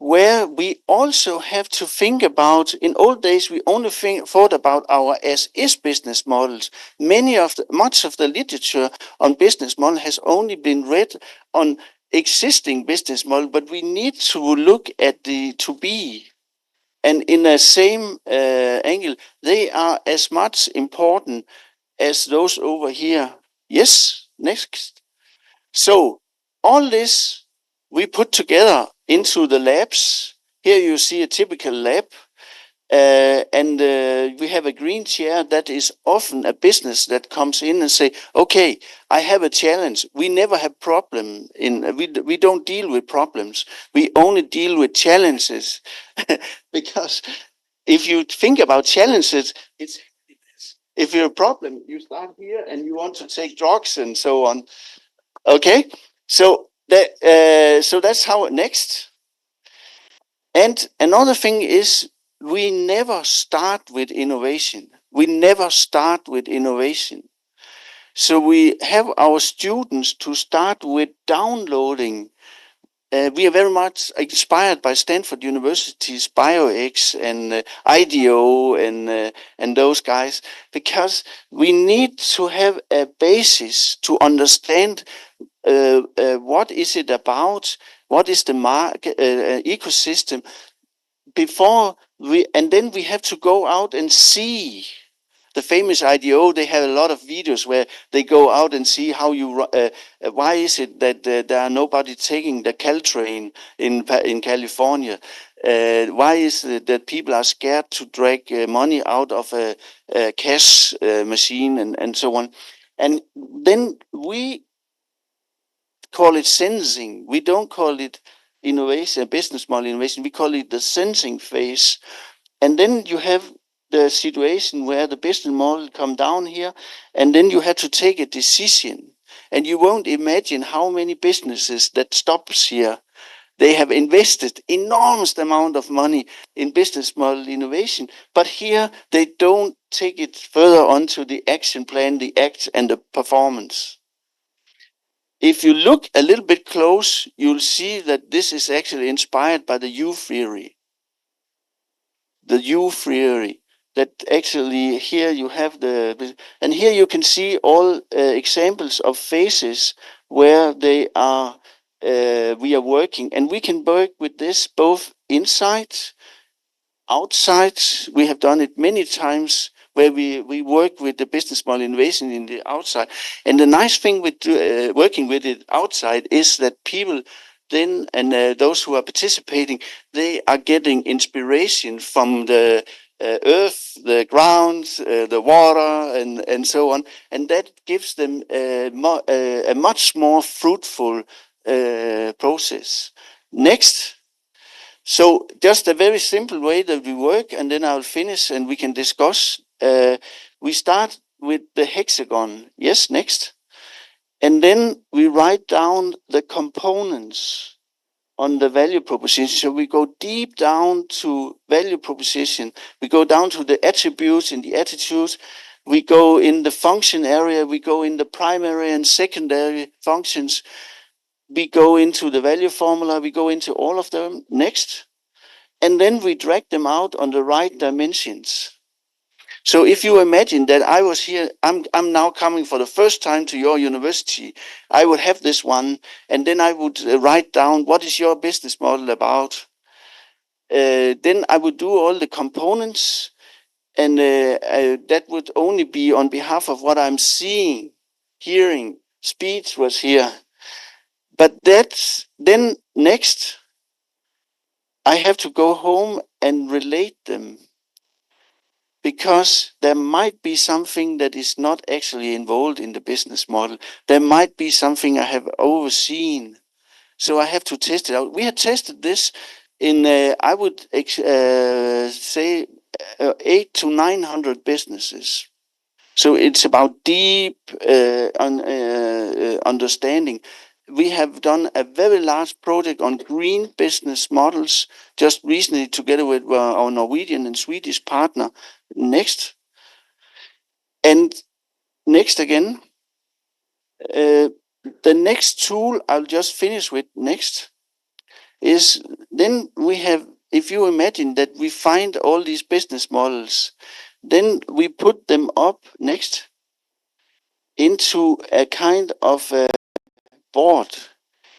Where we also have to think about, in old days we only thought about our as-is business models. Much of the literature on business model has only been read on existing business model, but we need to look at the to-be. And in the same angle, they are as much important as those over here. Yes, next. So all this we put together into the labs. Here you see a typical lab, and we have a green chair. That is often a business that comes in and say, okay, I have a challenge. We never have problem we don't deal with problems. We only deal with challenges. Because if you think about challenges, it's, if you're a problem, you start here and you want to take drugs and so on. Okay, so that's how. Next. And another thing is, we never start with innovation. We never start with innovation. So we have our students to start with downloading. We are very much inspired by Stanford University's BioX and IDEO and those guys, because we need to have a basis to understand what is it about, what is the market ecosystem, before and then we have to go out and see the famous IDO, they have a lot of videos where they go out and see how you, why is it that there are nobody taking the Caltrain in California? Why is it that people are scared to drag money out of a cash machine and so on? And then we call it sensing. We don't call it innovation, business model innovation. We call it the sensing phase. And then you have the situation where the business model come down here, and then you have to take a decision. And you won't imagine how many businesses that stops here. They have invested enormous amount of money in business model innovation, but here they don't take it further on to the action plan, the act, and the performance. If you look a little bit close, you'll see that this is actually inspired by the U theory. The U theory, that actually here you have and here you can see all examples of phases where they are, we are working, and we can work with this both inside, outside. We have done it many times where we work with the business model innovation in the outside. And the nice thing with working with it outside is that people then, and those who are participating, they are getting inspiration from the earth, the ground, the water, and so on. And that gives them a much more fruitful process. Next. So just a very simple way that we work, and then I'll finish and we can discuss. We start with the hexagon. Yes, next. And then we write down the components on the value proposition. So we go deep down to value proposition. We go down to the attributes and the attitudes. We go in the function area. We go in the primary and secondary functions. We go into the value formula. We go into all of them. Next. And then we drag them out on the right dimensions. So if you imagine that I was here, I'm now coming for the first time to your university, I would have this one, and then I would write down what is your business model about. Then I would do all the components, and that would only be on behalf of what I'm seeing, hearing. Speech was here. But that's then next, I have to go home and relate them, because there might be something that is not actually involved in the business model. There might be something I have overseen. So I have to test it out. We had tested this in, I would say, 800 to 900 businesses. So it's about deep understanding. We have done a very large project on green business models just recently together with our Norwegian and Swedish partner. Next. And next again. The next tool I'll just finish with next is then we have, if you imagine that we find all these business models, then we put them up next into a kind of board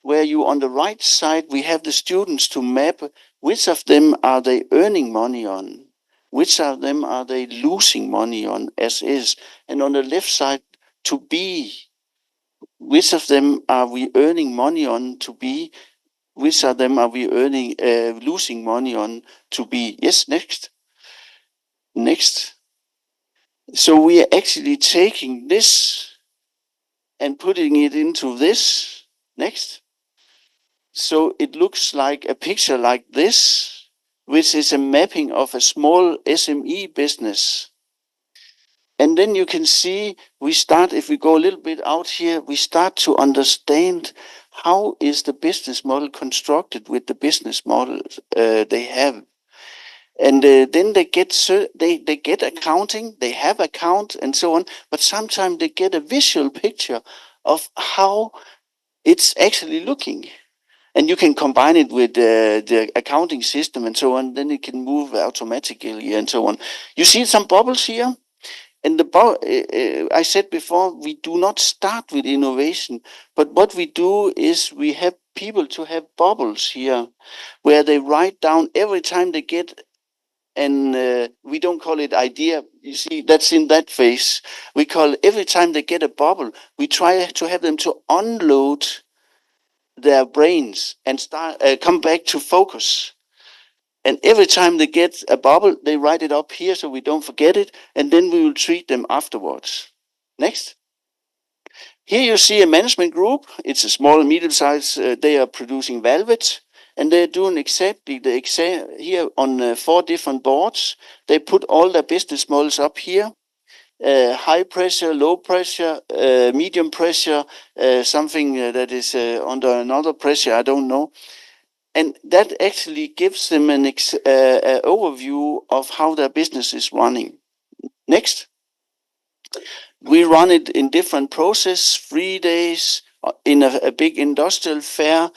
where you on the right side, we have the students to map which of them are they earning money on, which of them are they losing money on as is, and on the left side to be, which of them are we earning money on to be, which of them are we earning losing money on to be. Yes, next. Next. So we are actually taking this and putting it into this. Next. So it looks like a picture like this, which is a mapping of a small SME business. And then you can see, we start, if we go a little bit out here, we start to understand how is the business model constructed with the business model they have. And then they get accounting, they have account and so on, but sometimes they get a visual picture of how it's actually looking. And you can combine it with the accounting system and so on, then it can move automatically and so on. You see some bubbles here? And I said before, we do not start with innovation, but what we do is we have people to have bubbles here where they write down every time they get, and we don't call it idea, You see, that's in that phase. We call every time they get a bubble, we try to have them to unload their brains and start come back to focus. And every time they get a bubble, they write it up here so we don't forget it, and then we will treat them afterwards. Next. Here you see a management group. It's a small and medium size. They are producing velvet, and they're doing exactly the exam here on 4 different boards. They put all their business models up here. High pressure, low pressure, medium pressure, something that is under another pressure, I don't know. And that actually gives them an overview of how their business is running. Next. We run it in different process, 3 days in a big industrial fair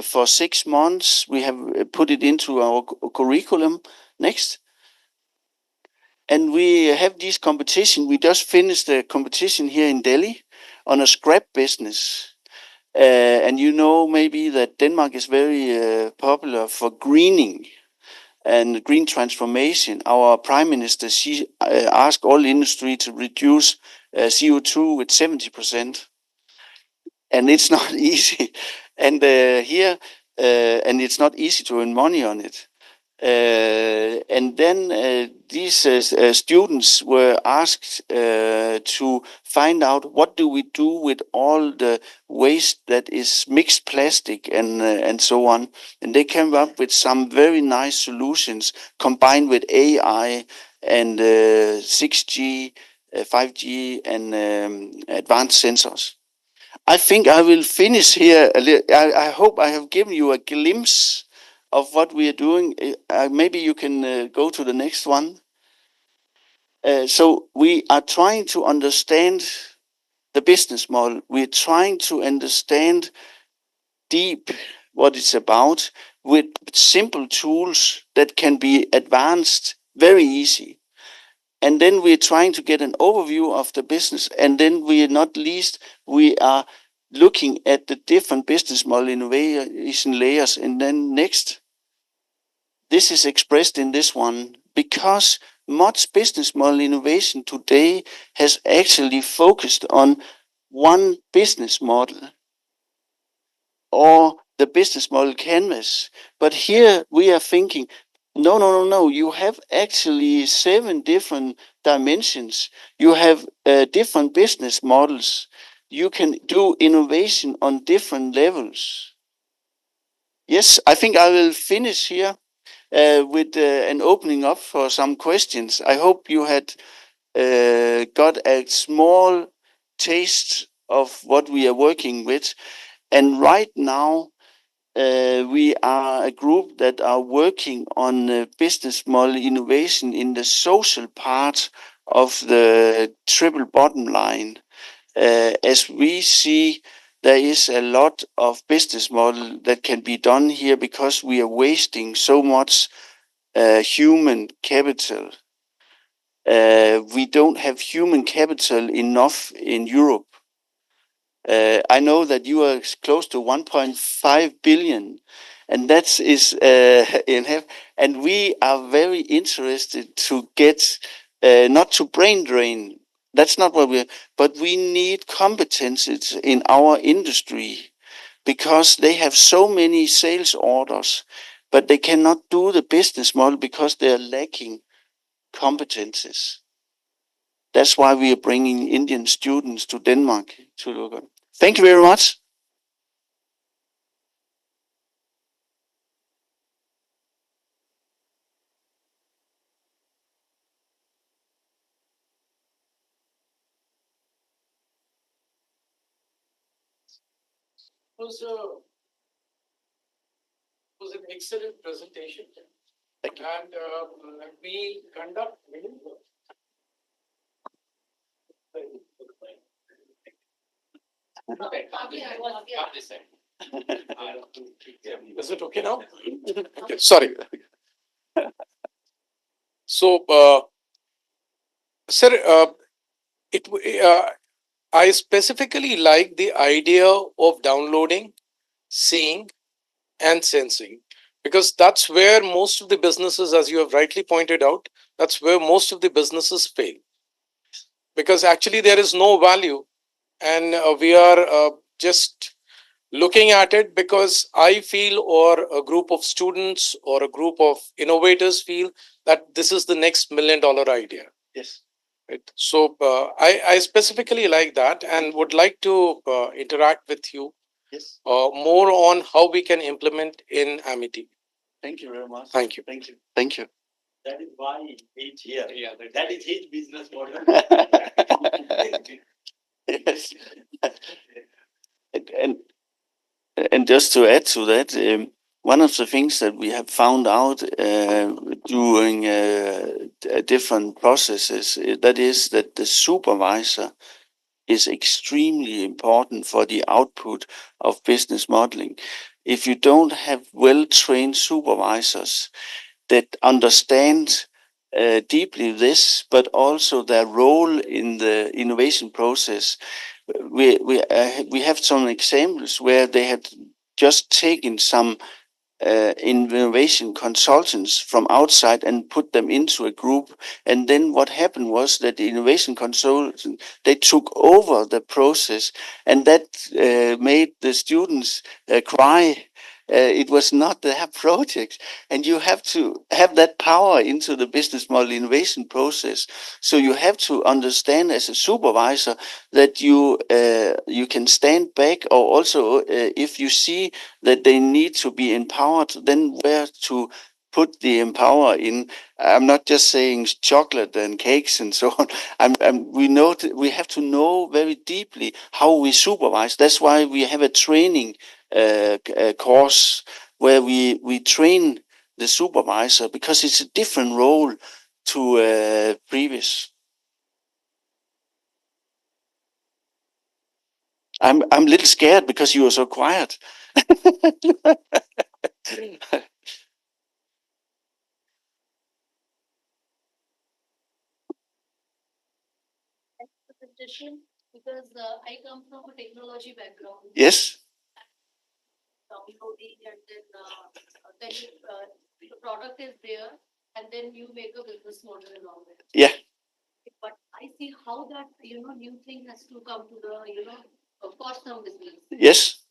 for 6 months. We have put it into our curriculum. Next. And we have this competition. We just finished a competition here in Delhi on a scrap business. And you know maybe that Denmark is very popular for greening and green transformation. Our prime minister, she asked all industry to reduce CO2 with 70%. And it's not easy. And here, and it's not easy to earn money on it. And then these students were asked to find out what do we do with all the waste that is mixed plastic and so on. And they came up with some very nice solutions combined with AI and 6G, 5G and advanced sensors. I think I will finish here. I hope I have given you a glimpse of what we are doing. Maybe you can go to the next one. So we are trying to understand the business model. We're trying to understand deep what it's about with simple tools that can be advanced very easy. And then we're trying to get an overview of the business. And then we are not least, we are looking at the different business model innovation layers. And then next, this is expressed in this one because much business model innovation today has actually focused on one business model or the business model canvas. But here we are thinking, no. You have actually 7 different dimensions. You have different business models. You can do innovation on different levels. Yes, I think I will finish here with an opening up for some questions. I hope you had got a small taste of what we are working with. And right now, we are a group that are working on business model innovation in the social part of the triple bottom line. As we see, there is a lot of business model that can be done here because we are wasting so much human capital. We don't have human capital enough in Europe. I know that you are close to 1.5 billion, and that is and we are very interested to get not to brain drain. That's not what but we need competences in our industry because they have so many sales orders, but they cannot do the business model because they are lacking competences. That's why we are bringing Indian students to Denmark to look at. Thank you very much. Was an excellent presentation. Thank you. And we conduct. Is it okay now? Okay, sorry. So, sir, I specifically like the idea of downloading, seeing, and sensing, because that's where most of the businesses, as you have rightly pointed out, That's where most of the businesses fail, because actually there is no value, and we are just looking at it because I feel, or a group of students or a group of innovators feel, that this is the next $1 million idea. Yes. Right. So I specifically like that and would like to interact with you Yes. more on how we can implement in Amity. Thank you very much. Thank you. Thank you. Thank you. That is why he's here. Yeah, that is his business model. Yes. and and just to add to that, one of the things that we have found out during different processes, that is that the supervisor is extremely important for the output of business modeling. If you don't have well-trained supervisors that understand deeply this, but also their role in the innovation process, we have some examples where they had just taken some innovation consultants from outside and put them into a group. And then what happened was that the innovation consultants, they took over the process, and that made the students cry. It was not their project, and you have to have that power into the business model innovation process. So you have to understand as a supervisor that you can stand back, or also if you see that they need to be empowered, then where to put the empower in. I'm not just saying chocolate and cakes and so on. We have to know very deeply how we supervise. That's why we have a training course where we train the supervisor, because it's a different role to previous. I'm a little scared because you are so quiet. Because I come from a technology background. Yes. Downloading, and then the product is there, and then you make a business model along it. Yeah. But I see how that new thing has to come to the cost of business. Yes.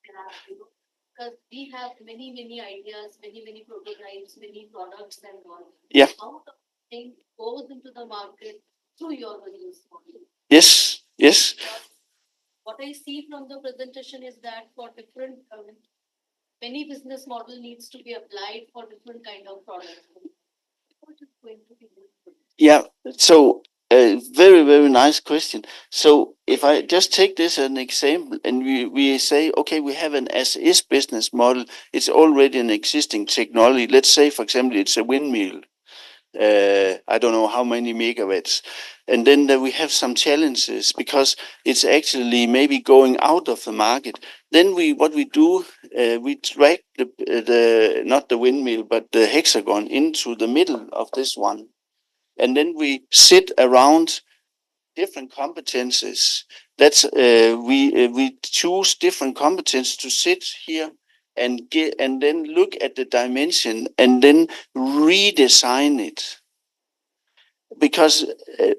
Because we have many ideas, many prototypes, many products and all. Yeah. How the thing goes into the market through your business model. Yes. Yes. What I see from the presentation is that for different many business model needs to be applied for different kind of products. What is going to be useful? Yeah. So very nice question. So if I just take this as an example, and we say, okay, we have an as-is business model. It's already an existing technology. Let's say, for example, it's a windmill. I don't know how many megawatts. And then we have some challenges because it's actually maybe going out of the market. Then what we do, we drag the not the windmill, but the hexagon into the middle of this one. And then we sit around different competences. That's we choose different competences to sit here and then look at the dimension and then redesign it. Because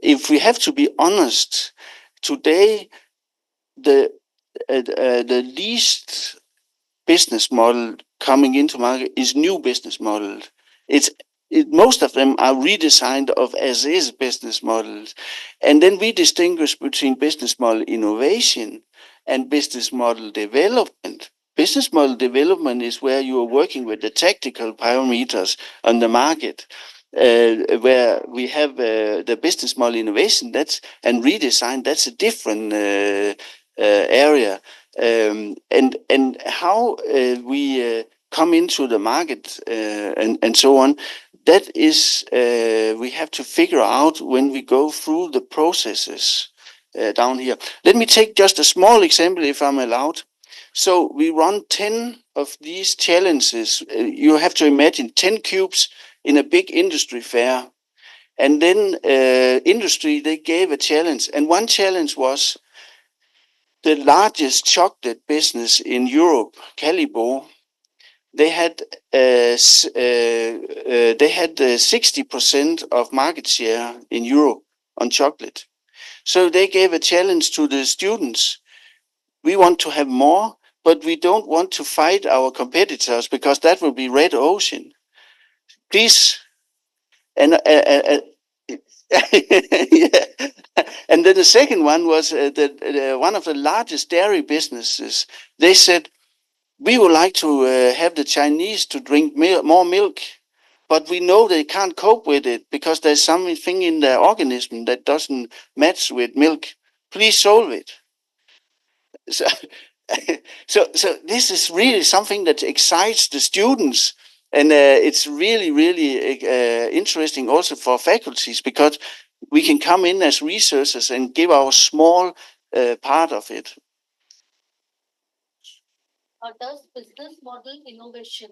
if we have to be honest, today the least business model coming into market is new business model. Most of them are redesigned of as is business models. And then we distinguish between business model innovation and business model development. Business model development is where you are working with the tactical parameters on the market. Where we have the business model innovation, and redesign, that's a different area. And how we come into the market and so on, that is we have to figure out when we go through the processes down here. Let me take just a small example, if I'm allowed. So we run 10 of these challenges. You have to imagine 10 cubes in a big industry fair. And then industry, they gave a challenge. And one challenge was the largest chocolate business in Europe, Calibor. they had 60% of market share in Europe on chocolate. So they gave a challenge to the students. We want to have more, but we don't want to fight our competitors because that will be red ocean. Please, and yeah. And then the second one was that one of the largest dairy businesses. They said we would like to have the Chinese to drink more milk, but we know they can't cope with it because there's something in their organism that doesn't match with milk. Please solve it. So, so this is really something that excites the students, and it's really, really interesting also for faculties because we can come in as researchers and give our small part of it. Does business model innovation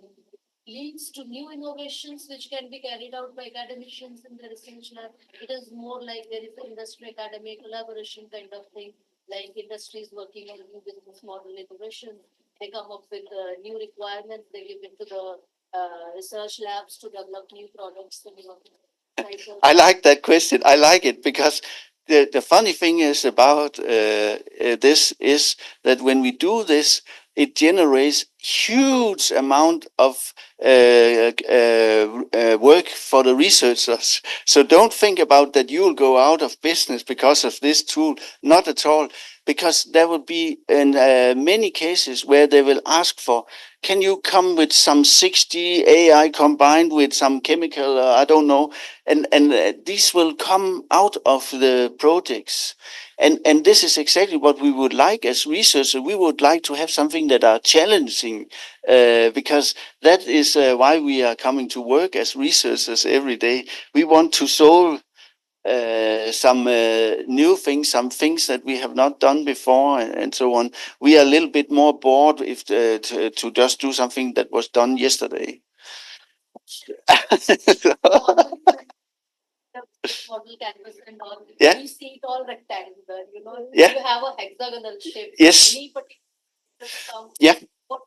leads to new innovations which can be carried out by academicians in the research lab? It is more like there is industry academic collaboration kind of thing, like industries working on new business model innovation. They come up with new requirements, they give it to the research labs to develop new products. I like that question. I like it because the funny thing is about this is that when we do this, it generates huge amount of work for the researchers. So don't think about that you will go out of business because of this tool. Not at all, because there will be in many cases where they will ask for, can you come with some 60 AI combined with some chemical, I don't know, and these will come out of the projects. And this is exactly what we would like as researchers. We would like to have something that are challenging, because that is why we are coming to work as researchers every day. We want to solve some new things, some things that we have not done before, and so on. We are a little bit more bored if to just do something that was done yesterday. Model canvas and all. Yeah. You see it all rectangular, Yeah. You have a hexagonal shape. Yes. Any particular Yeah. what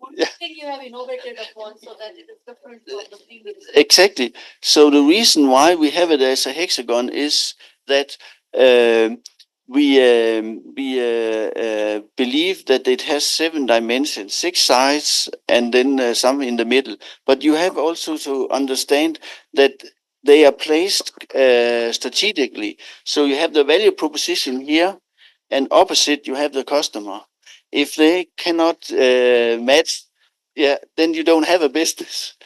what Yeah. thing you have innovated upon so that it is different from the previous. Exactly. So the reason why we have it as a hexagon is that we believe that it has 7 dimensions, 6 sides, and then some in the middle. But you have also to understand that they are placed strategically. So you have the value proposition here, and opposite you have the customer. If they cannot match, yeah, then you don't have a business.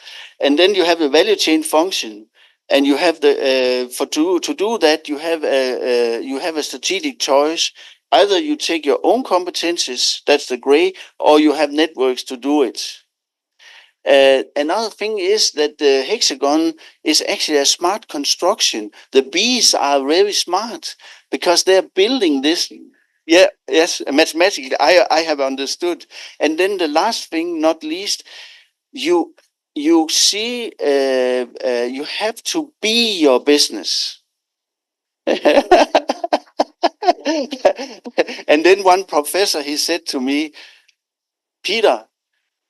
And then you have a value chain function, and you have the to do that you have a strategic choice. Either you take your own competences, that's the gray, or you have networks to do it. Another thing is that the hexagon is actually a smart construction. The bees are very smart because they're building this. Yeah, yes, mathematically, I have understood. And then the last thing, not least, you see, you have to be your business. And then one professor, he said to me, Peter,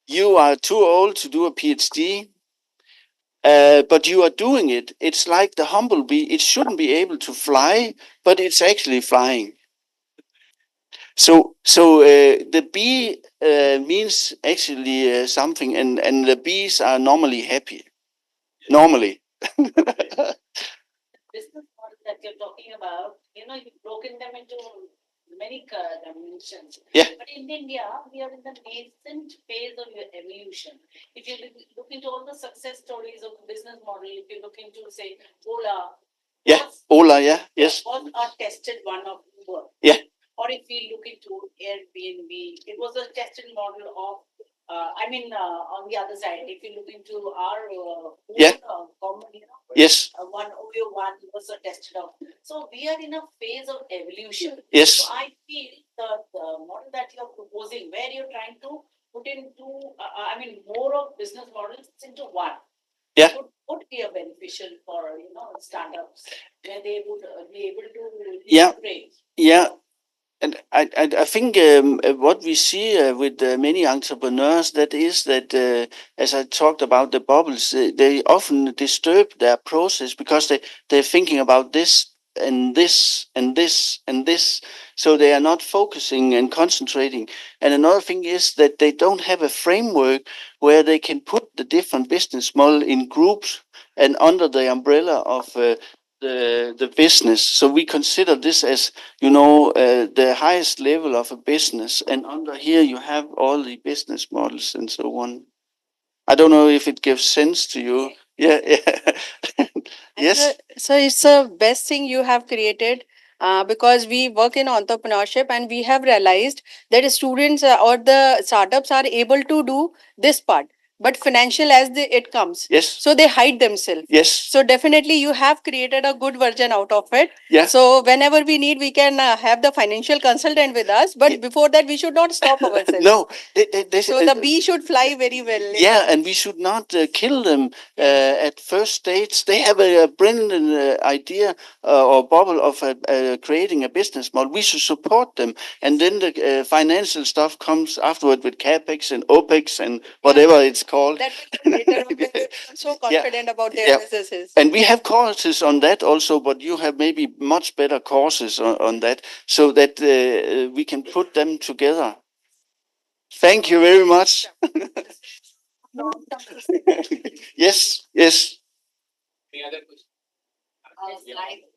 you are too old to do a PhD, but you are doing it. It's like the humblebee. It shouldn't be able to fly, but it's actually flying. So the bee means actually something, and the bees are normally happy. Normally. Business model that you're talking about, you've broken them into many dimensions. Yeah. But in India, we are in the nascent phase of your evolution. If you look into all the success stories of the business model, if you look into, say, Ola. Yeah. Ola, yeah. Yes. Was a tested one of Uber. Yeah. Or if we look into Airbnb, it was a tested model of, on the other side, if you look into our Yeah. common, Yes. one Oreo one was a tested out. So we are in a phase of evolution. Yes. So I feel the model that you're proposing, where you're trying to put into, more of business models into one. Yeah. Would be a beneficial for startups where they would be able to Yeah. integrate. Yeah. And I think what we see with many entrepreneurs, that is that, as I talked about the bubbles, they often disturb their process because they're thinking about this and this and this and this. So they are not focusing and concentrating. And another thing is that they don't have a framework where they can put the different business model in groups and under the umbrella of the business. So we consider this as, the highest level of a business, and under here you have all the business models and so on. I don't know if it gives sense to you. Yeah, yeah. Yes. So it's the best thing you have created, because we work in entrepreneurship and we have realized that students or the startups are able to do this part, but financial as it comes. Yes. So they hide themselves. Yes. So definitely you have created a good version out of it. Yeah. So whenever we need, we can have the financial consultant with us. But before that, we should not stop ourselves. No. So the bee should fly very well. Yeah, and we should not kill them at first stage. They have a brilliant idea or bubble of creating a business model. We should support them, and then the financial stuff comes afterward with capex and opex and whatever it's called. That will come later on when they become so confident about their businesses. And we have courses on that also, but you have maybe much better courses on that, so that we can put them together. Thank you very much. Yes, yes. Any other question?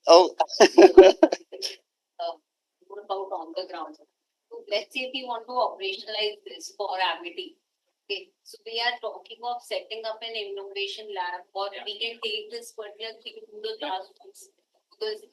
Oh. More about on the ground. So let's say if we want to operationalize this for Amity. Okay, so we are talking of setting up an innovation lab, or we can take this particular thing to the classrooms. Because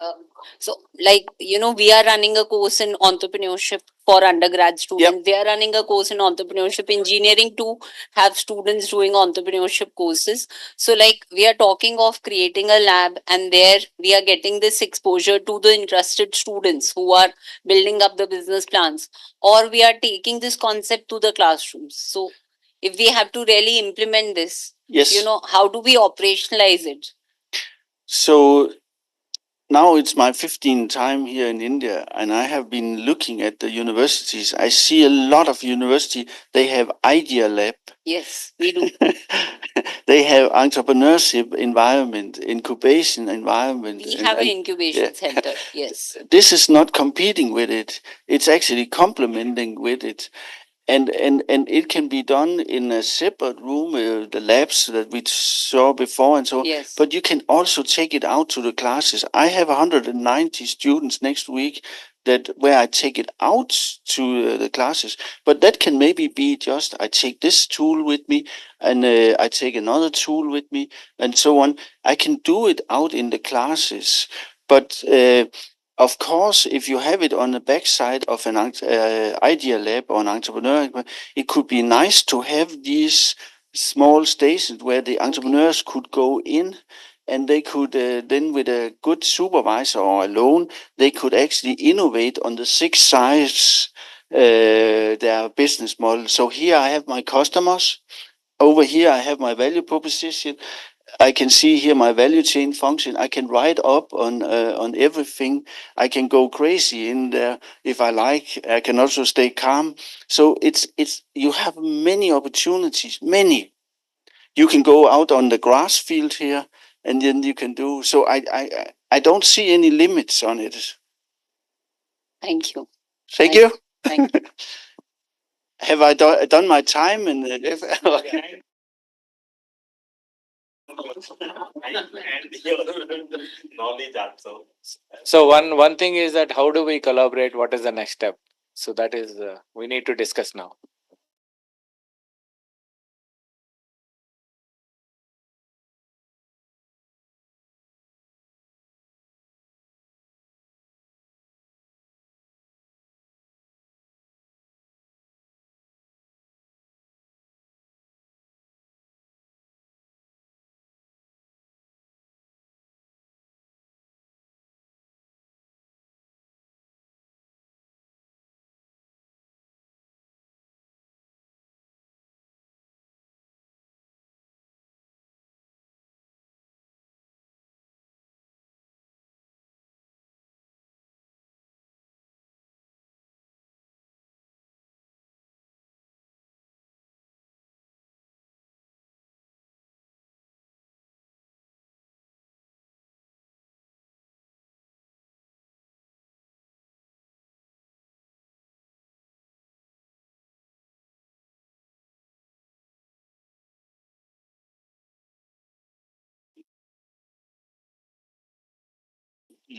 so like we are running a course in entrepreneurship for undergrad students. They are running a course in entrepreneurship engineering to have students doing entrepreneurship courses. So like we are talking of creating a lab, and there we are getting this exposure to the interested students who are building up the business plans, or we are taking this concept to the classrooms. So if we have to really implement this, Yes. how do we operationalize it? So now it's my 15th time here in India, and I have been looking at the universities. I see a lot of university, they have idea lab. Yes, we do. They have entrepreneurship environment, incubation environment. We have an incubation center. Yes. This is not competing with it. It's actually complementing with it. And it can be done in a separate room, the labs that we saw before and so on. Yes. But you can also take it out to the classes. I have 190 students next week where I take it out to the classes. But that can maybe be just I take this tool with me, and I take another tool with me, and so on. I can do it out in the classes. But of course, if you have it on the backside of an idea lab or an entrepreneur, it could be nice to have these small stations where the entrepreneurs could go in, and they could then, with a good supervisor or alone, they could actually innovate on the 6 sides their business model. So here I have my customers. Over here I have my value proposition. I can see here my value chain function. I can write up on everything. I can go crazy in there if I like. I can also stay calm. So it's you have many opportunities. Many. You can go out on the grass field here, and then you can do. So I don't see any limits on it. Thank you. Thank you. Thank you. Have I done my time? And knowledge also. So one thing is that how do we collaborate? What is the next step? So that is we need to discuss now.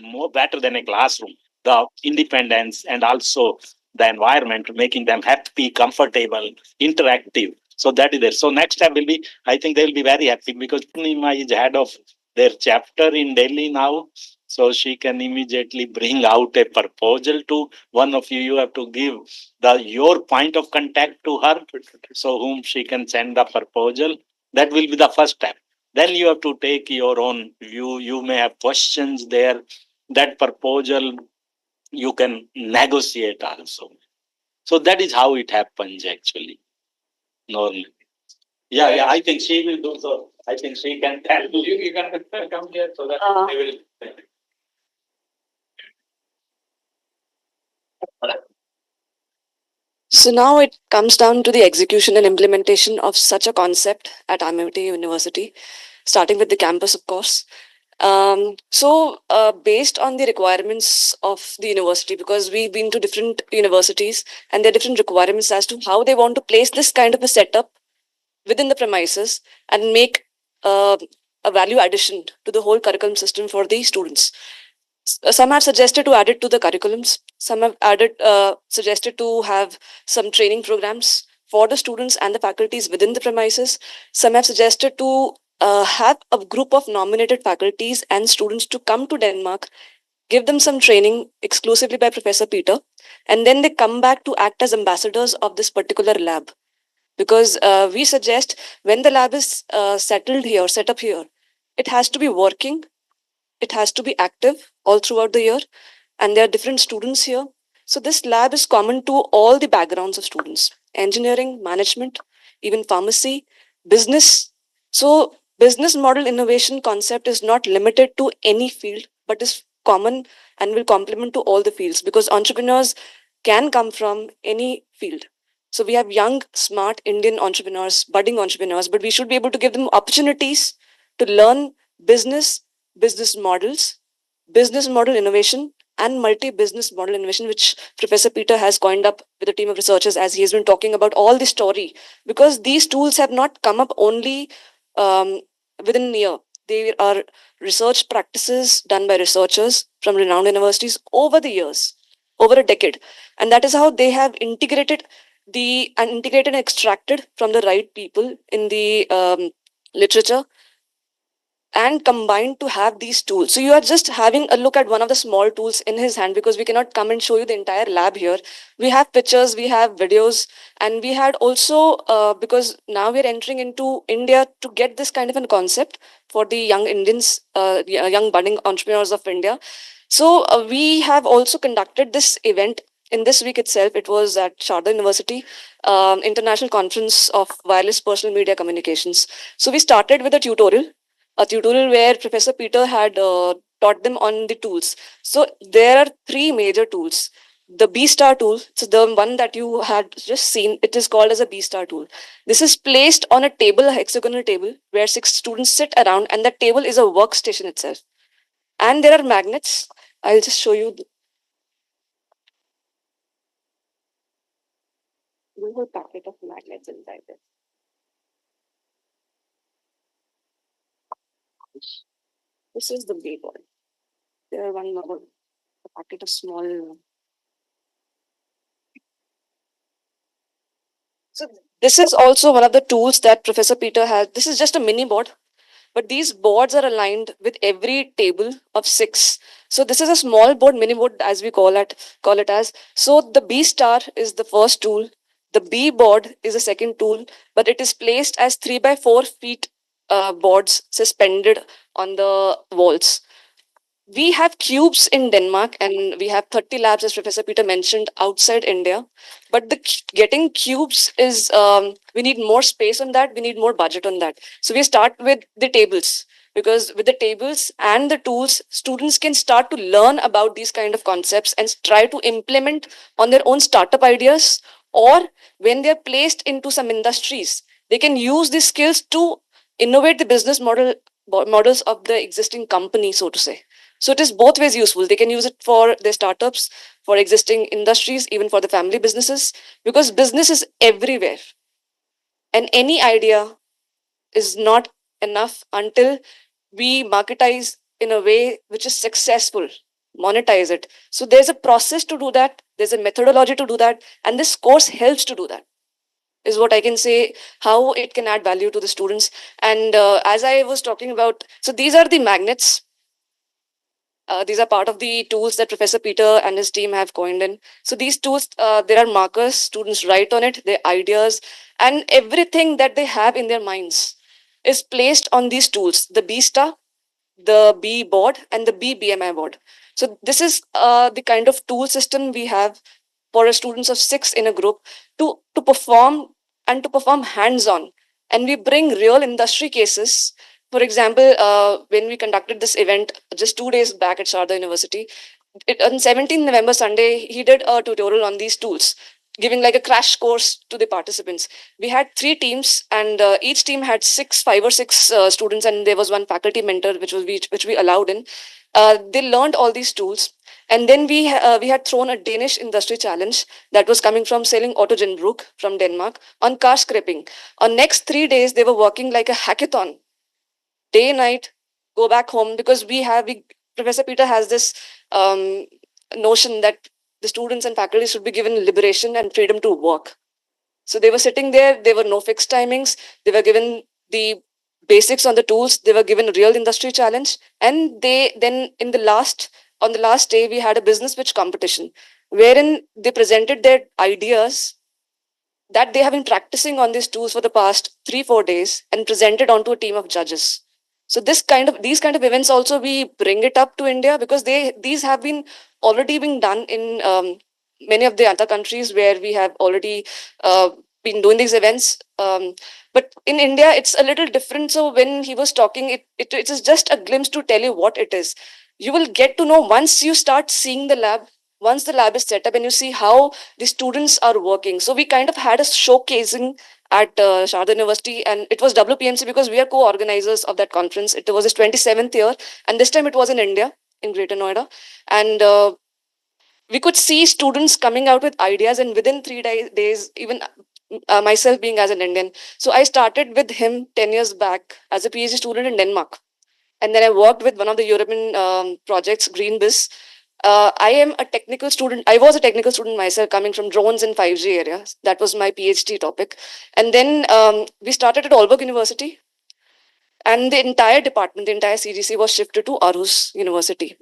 more better than a classroom. The independence and also the environment, making them happy, comfortable, interactive. So that is there. So next step will be, I think they will be very happy because Purnima is head of their chapter in Delhi now. So she can immediately bring out a proposal to one of you. You have to give your point of contact to her, so whom she can send the proposal. That will be the first step. Then you have to take your own view. You may have questions there. That proposal you can negotiate also. So that is how it happens actually. Normally. Yeah, I think she will do so. I think she can tell you. You can come here so that they will. So now it comes down to the execution and implementation of such a concept at Amity University, starting with the campus, of course. Based on the requirements of the university, because we've been to different universities and there are different requirements as to how they want to place this kind of a setup within the premises and make uh, a value addition to the whole curriculum system for the students. Some have suggested to add it to the curriculums. Some have suggested to have some training programs for the students and the faculties within the premises. Some have suggested to have a group of nominated faculties and students to come to Denmark, give them some training exclusively by Professor Peter, and then they come back to act as ambassadors of this particular lab. Because we suggest when the lab is settled here, set up here, it has to be working, it has to be active all throughout the year, and there are different students here. So this lab is common to all the backgrounds of students: engineering, management, even pharmacy, business. So business model innovation concept is not limited to any field, but is common and will complement to all the fields, because entrepreneurs can come from any field. So we have young, smart Indian entrepreneurs, budding entrepreneurs, but we should be able to give them opportunities to learn business, business models, business model innovation, and multi-business model innovation, which Professor Peter has coined up with a team of researchers as he has been talking about all the story. Because these tools have not come up only um, within a year. They are research practices done by researchers from renowned universities over the years, over a decade. And that is how they have integrated and extracted from the right people in the literature and combined to have these tools. So you are just having a look at one of the small tools in his hand, because we cannot come and show you the entire lab here. We have pictures, we have videos, and we had also, because now we're entering into India to get this kind of a concept for the young Indians, young budding entrepreneurs of India. So we have also conducted this event in this week itself. It was at Sharda University, International Conference of Wireless Personal Media Communications. So we started with a tutorial where Professor Peter had taught them on the tools. So there are three major tools. The B-Star tool, so the one that you had just seen, it is called as a B-Star tool. This is placed on a table, a hexagonal table, where 6 students sit around, and that table is a workstation itself. And there are magnets. I'll just show you the whole packet of magnets inside this. This is the big one. There are one more, a packet of small. So this is also one of the tools that Professor Peter has. This is just a mini board, but these boards are aligned with every table of 6. So this is a small board, mini board, as we call it as. So the B star is the first tool. The B board is the second tool, but it is placed as 3 by 4 feet boards suspended on the walls. We have cubes in Denmark, and we have 30 labs, as Professor Peter mentioned, outside India. But getting cubes is, we need more space on that, we need more budget on that. So we start with the tables, because with the tables and the tools, students can start to learn about these kind of concepts and try to implement on their own startup ideas, or when they're placed into some industries, they can use these skills to innovate the business models of the existing company, so to say. So it is both ways useful. They can use it for their startups, for existing industries, even for the family businesses, because business is everywhere. And any idea is not enough until we marketize in a way which is successful, monetize it. So there's a process to do that, there's a methodology to do that, and this course helps to do that, is what I can say, how it can add value to the students. And as I was talking about, so these are the magnets. These are part of the tools that Professor Peter and his team have coined in. So these tools, there are markers, students write on it, their ideas, and everything that they have in their minds is placed on these tools, the B star, the B board, and the B BMI board. So this is the kind of tool system we have for a students of 6 in a group to perform and to perform hands-on. And we bring real industry cases. For example, when we conducted this event just 2 days back at Sharda University, on 17th November Sunday, he did a tutorial on these tools, giving like a crash course to the participants. We had 3 teams, and each team had 5 or 6 students, and there was one faculty mentor, which we allowed in. They learned all these tools, and then we had thrown a Danish industry challenge that was coming from selling Ottogenbrook from Denmark on car scraping. On next 3 days, they were working like a hackathon, day night, go back home, because Professor Peter has this notion that the students and faculty should be given liberation and freedom to work. So they were sitting there, there were no fixed timings, they were given the basics on the tools, they were given a real industry challenge, and they then on the last day we had a business pitch competition wherein they presented their ideas that they have been practicing on these tools for the past 3-4 days and presented onto a team of judges. So these kind of events also, we bring it up to India, because these have been already being done in many of the other countries where we have already been doing these events. But in India, it's a little different. So when he was talking, it is just a glimpse to tell you what it is. You will get to know once you start seeing the lab, once the lab is set up and you see how the students are working. So we kind of had a showcasing at Sharda University, and it was WPMC because we are co-organizers of that conference. It was its 27th year, and this time it was in India, in Greater Noida. And we could see students coming out with ideas, and within 3 days, even myself being as an Indian. So I started with him 10 years back as a PhD student in Denmark. And then I worked with one of the European projects, Greenbiz. I am a technical student. I was a technical student myself, coming from drones and 5G areas. That was my PhD topic. And then we started at Aalborg University, and the entire department, the entire CGC was shifted to Aarhus University.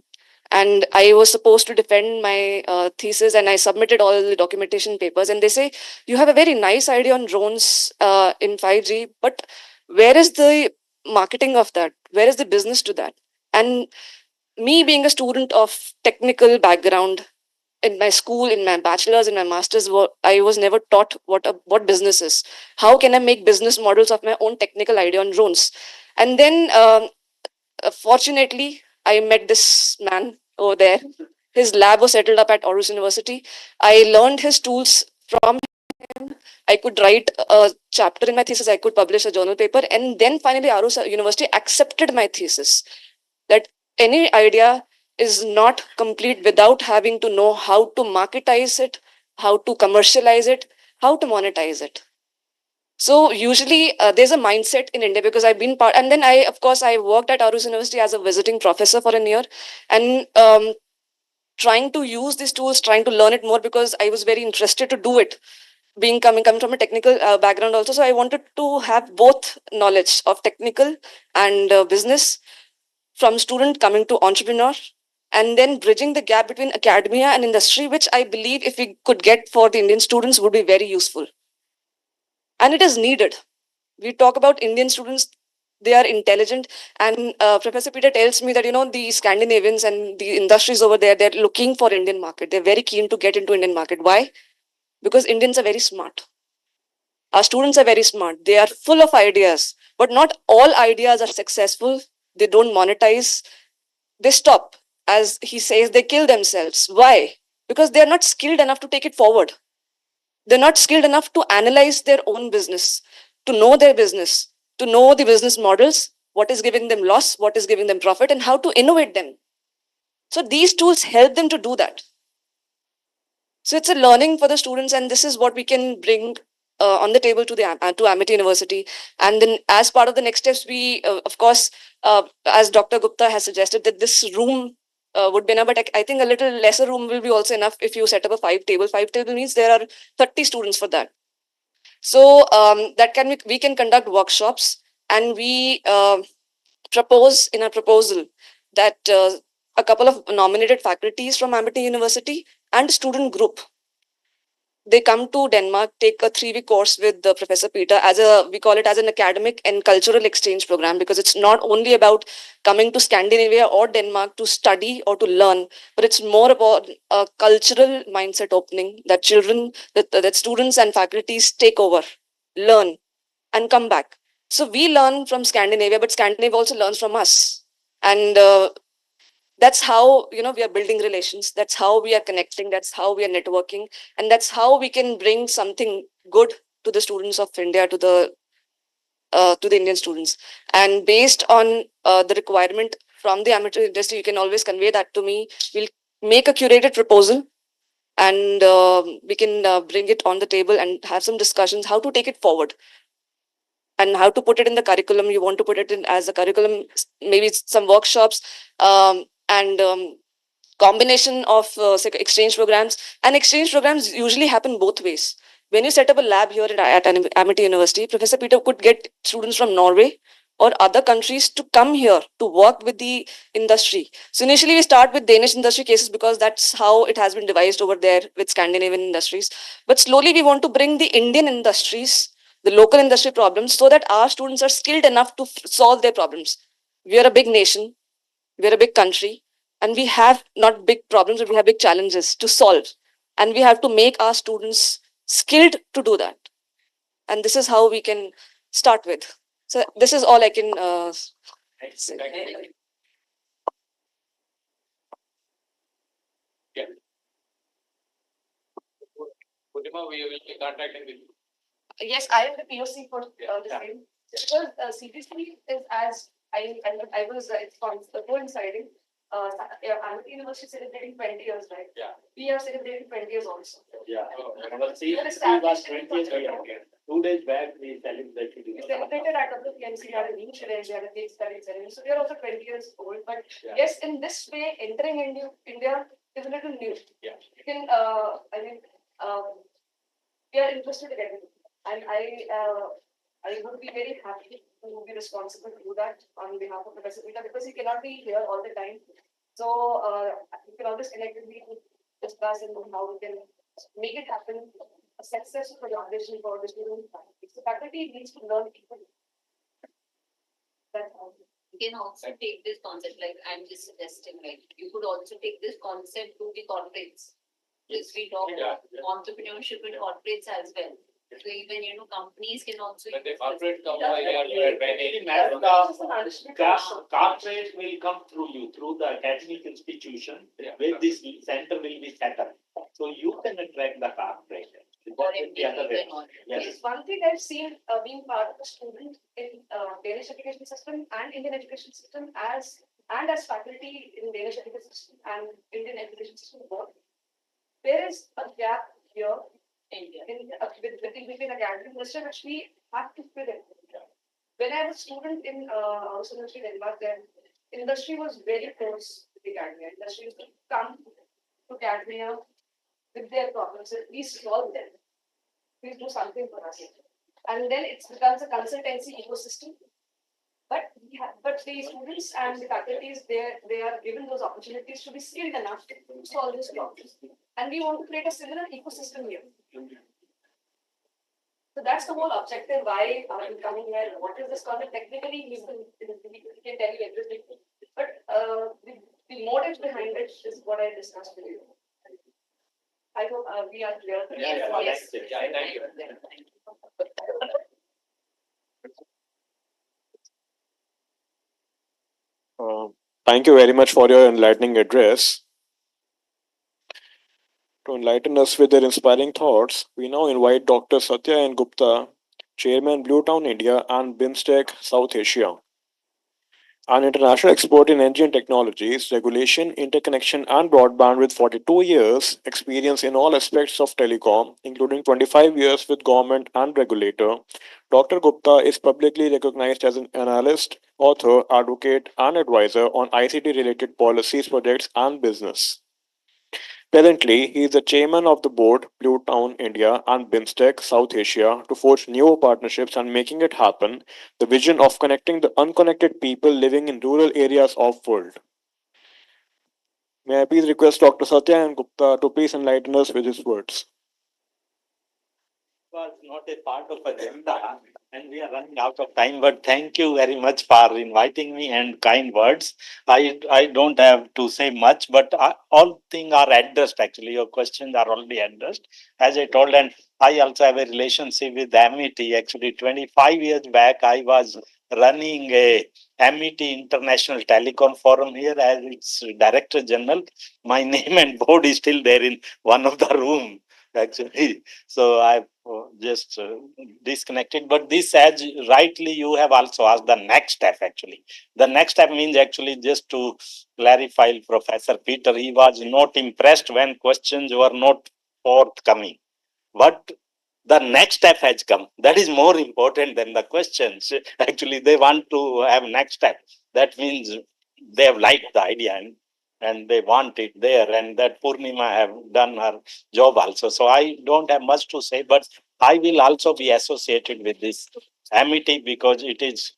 And I was supposed to defend my thesis, and I submitted all the documentation papers. And they say, you have a very nice idea on drones in 5G, but where is the marketing of that? Where is the business to that? And me being a student of technical background, in my school, in my bachelor's, in my master's, I was never taught what business is. How can I make business models of my own technical idea on drones? And then, fortunately, I met this man over there. His lab was settled up at Aarhus University. I learned his tools from him. I could write a chapter in my thesis. I could publish a journal paper. And then finally, Aarhus University accepted my thesis that any idea is not complete without having to know how to marketize it, how to commercialize it, how to monetize it. So usually there's a mindset in India, because I've been part, and then of course, I worked at Aarhus University as a visiting professor for a year, and trying to use these tools, trying to learn it more, because I was very interested to do it. Coming from a technical background also, so I wanted to have both knowledge of technical and business, from student coming to entrepreneur, and then bridging the gap between academia and industry, which I believe if we could get for the Indian students would be very useful. And it is needed. We talk about Indian students, they are intelligent, and Professor Peter tells me that, the Scandinavians and the industries over there, they're looking for Indian market. They're very keen to get into Indian market. Why? Because Indians are very smart. Our students are very smart. They are full of ideas, but not all ideas are successful. They don't monetize. They stop. As he says, they kill themselves. Why? Because they are not skilled enough to take it forward. They're not skilled enough to analyze their own business, to know their business, to know the business models, what is giving them loss, what is giving them profit, and how to innovate them. So these tools help them to do that. So it's a learning for the students, and this is what we can bring on the table to the to Amity University. And then as part of the next steps, we of course, as Dr. Gupta has suggested, that this room would be enough, but I think a little lesser room will be also enough if you set up a 5 table. 5 table means there are 30 students for that. So that we can conduct workshops, and we propose in a proposal that a couple of nominated faculties from Amity University and student group, they come to Denmark, take a 3-week course with Professor Peter as we call it as an academic and cultural exchange program, because it's not only about coming to Scandinavia or Denmark to study or to learn, but it's more about a cultural mindset opening that that students and faculties take over, learn, and come back. So we learn from Scandinavia, but Scandinavia also learns from us. And that's how we are building relations, that's how we are connecting, that's how we are networking, and that's how we can bring something good to the students of India, to the Indian students. And based on the requirement from the amateur industry, you can always convey that to me. We'll make a curated proposal, and we can bring it on the table and have some discussions how to take it forward and how to put it in the curriculum. You want to put it in as a curriculum, maybe some workshops, and combination of exchange programs. And exchange programs usually happen both ways. When you set up a lab here at Amity University, Professor Peter could get students from Norway or other countries to come here to work with the industry. So initially we start with Danish industry cases because that's how it has been devised over there with Scandinavian industries. But slowly we want to bring the Indian industries, the local industry problems, so that our students are skilled enough to solve their problems. We are a big nation, we are a big country, and we have not big problems, but we have big challenges to solve. And we have to make our students skilled to do that. And this is how we can start with. So this is all I can say. Purnima, we will be contacting with you. Yes, I am the POC for the same. Because CTC is as I was coinciding. Amity University is celebrating 20 years, right? Yeah. We are celebrating 20 years also. Yeah. Our CFC was 20 years ago. 2 days back, we celebrated. We celebrated at the PMC, we had a huge event, we had a cake study ceremony. So we are also 20 years old. But Yeah. yes, in this way, entering India is a little new. Yeah. You can, we are interested in it. And I would be very happy to be responsible to do that on behalf of Professor Peter, because he cannot be here all the time. So you can always connect with me to discuss and how we can make it happen. A successful collaboration for the student. The faculty needs to learn equally. That's all. You can also take this concept, like I'm just suggesting, like you could also take this concept to the corporates. Because we talk about entrepreneurship in corporates as well. So even companies can also. When the corporate come over here, Corporate will come through you, through the academic institution, where this center will be set up. So you can attract the corporate. Or MBA. Yes. It's one thing I've seen being part of a student in Danish education system and Indian education system as faculty in Danish education system and Indian education system both. There is a gap here between academic industry which we have to fill in. When I was a student in Aarhus University, Denmark, then industry was very close to the academia. Industry used to come to academia with their problems. Please solve them. Please do something for us. And then it becomes a consultancy ecosystem. But the students and the faculties, they are given those opportunities to be skilled enough to solve these problems. And we want to create a similar ecosystem here. So that's the whole objective. Why are we coming here? What is this concept? Technically, we can tell you everything. But the motive behind it is what I discussed with you. I hope we are clear. Yes. Thank you. Thank you very much for your enlightening address. To enlighten us with their inspiring thoughts, we now invite Dr. Satya N. Gupta, Chairman Blue Town India and BIMSTEC South Asia. An international expert in energy and technologies, regulation, interconnection, and broadband with 42 years experience in all aspects of telecom, including 25 years with government and regulator, Dr. Gupta is publicly recognized as an analyst, author, advocate, and advisor on ICT related policies, projects, and business. Presently, he is the chairman of the board, Blue Town India and BIMSTEC South Asia, to forge new partnerships and making it happen. The vision of connecting the unconnected people living in rural areas of world. May I please request Dr. Satya and Gupta to please enlighten us with his words. Was not a part of agenda and we are running out of time, but thank you very much for inviting me and kind words. I don't have to say much, but all things are addressed. Actually, your questions are already addressed, as I told. And I also have a relationship with MET. Actually, 25 years back, I was running a MET International Telecom Forum here as its Director General. My name and board is still there in one of the room, actually. So I've just disconnected. But this, as rightly you have also asked, the next step actually. The next step means actually, just to clarify, Professor Peter, he was not impressed when questions were not forthcoming. But the next step has come. That is more important than the questions. Actually, they want to have next step. That means they have liked the idea and they want it there. And that Purnima have done her job also. So I don't have much to say, but I will also be associated with this amity because it is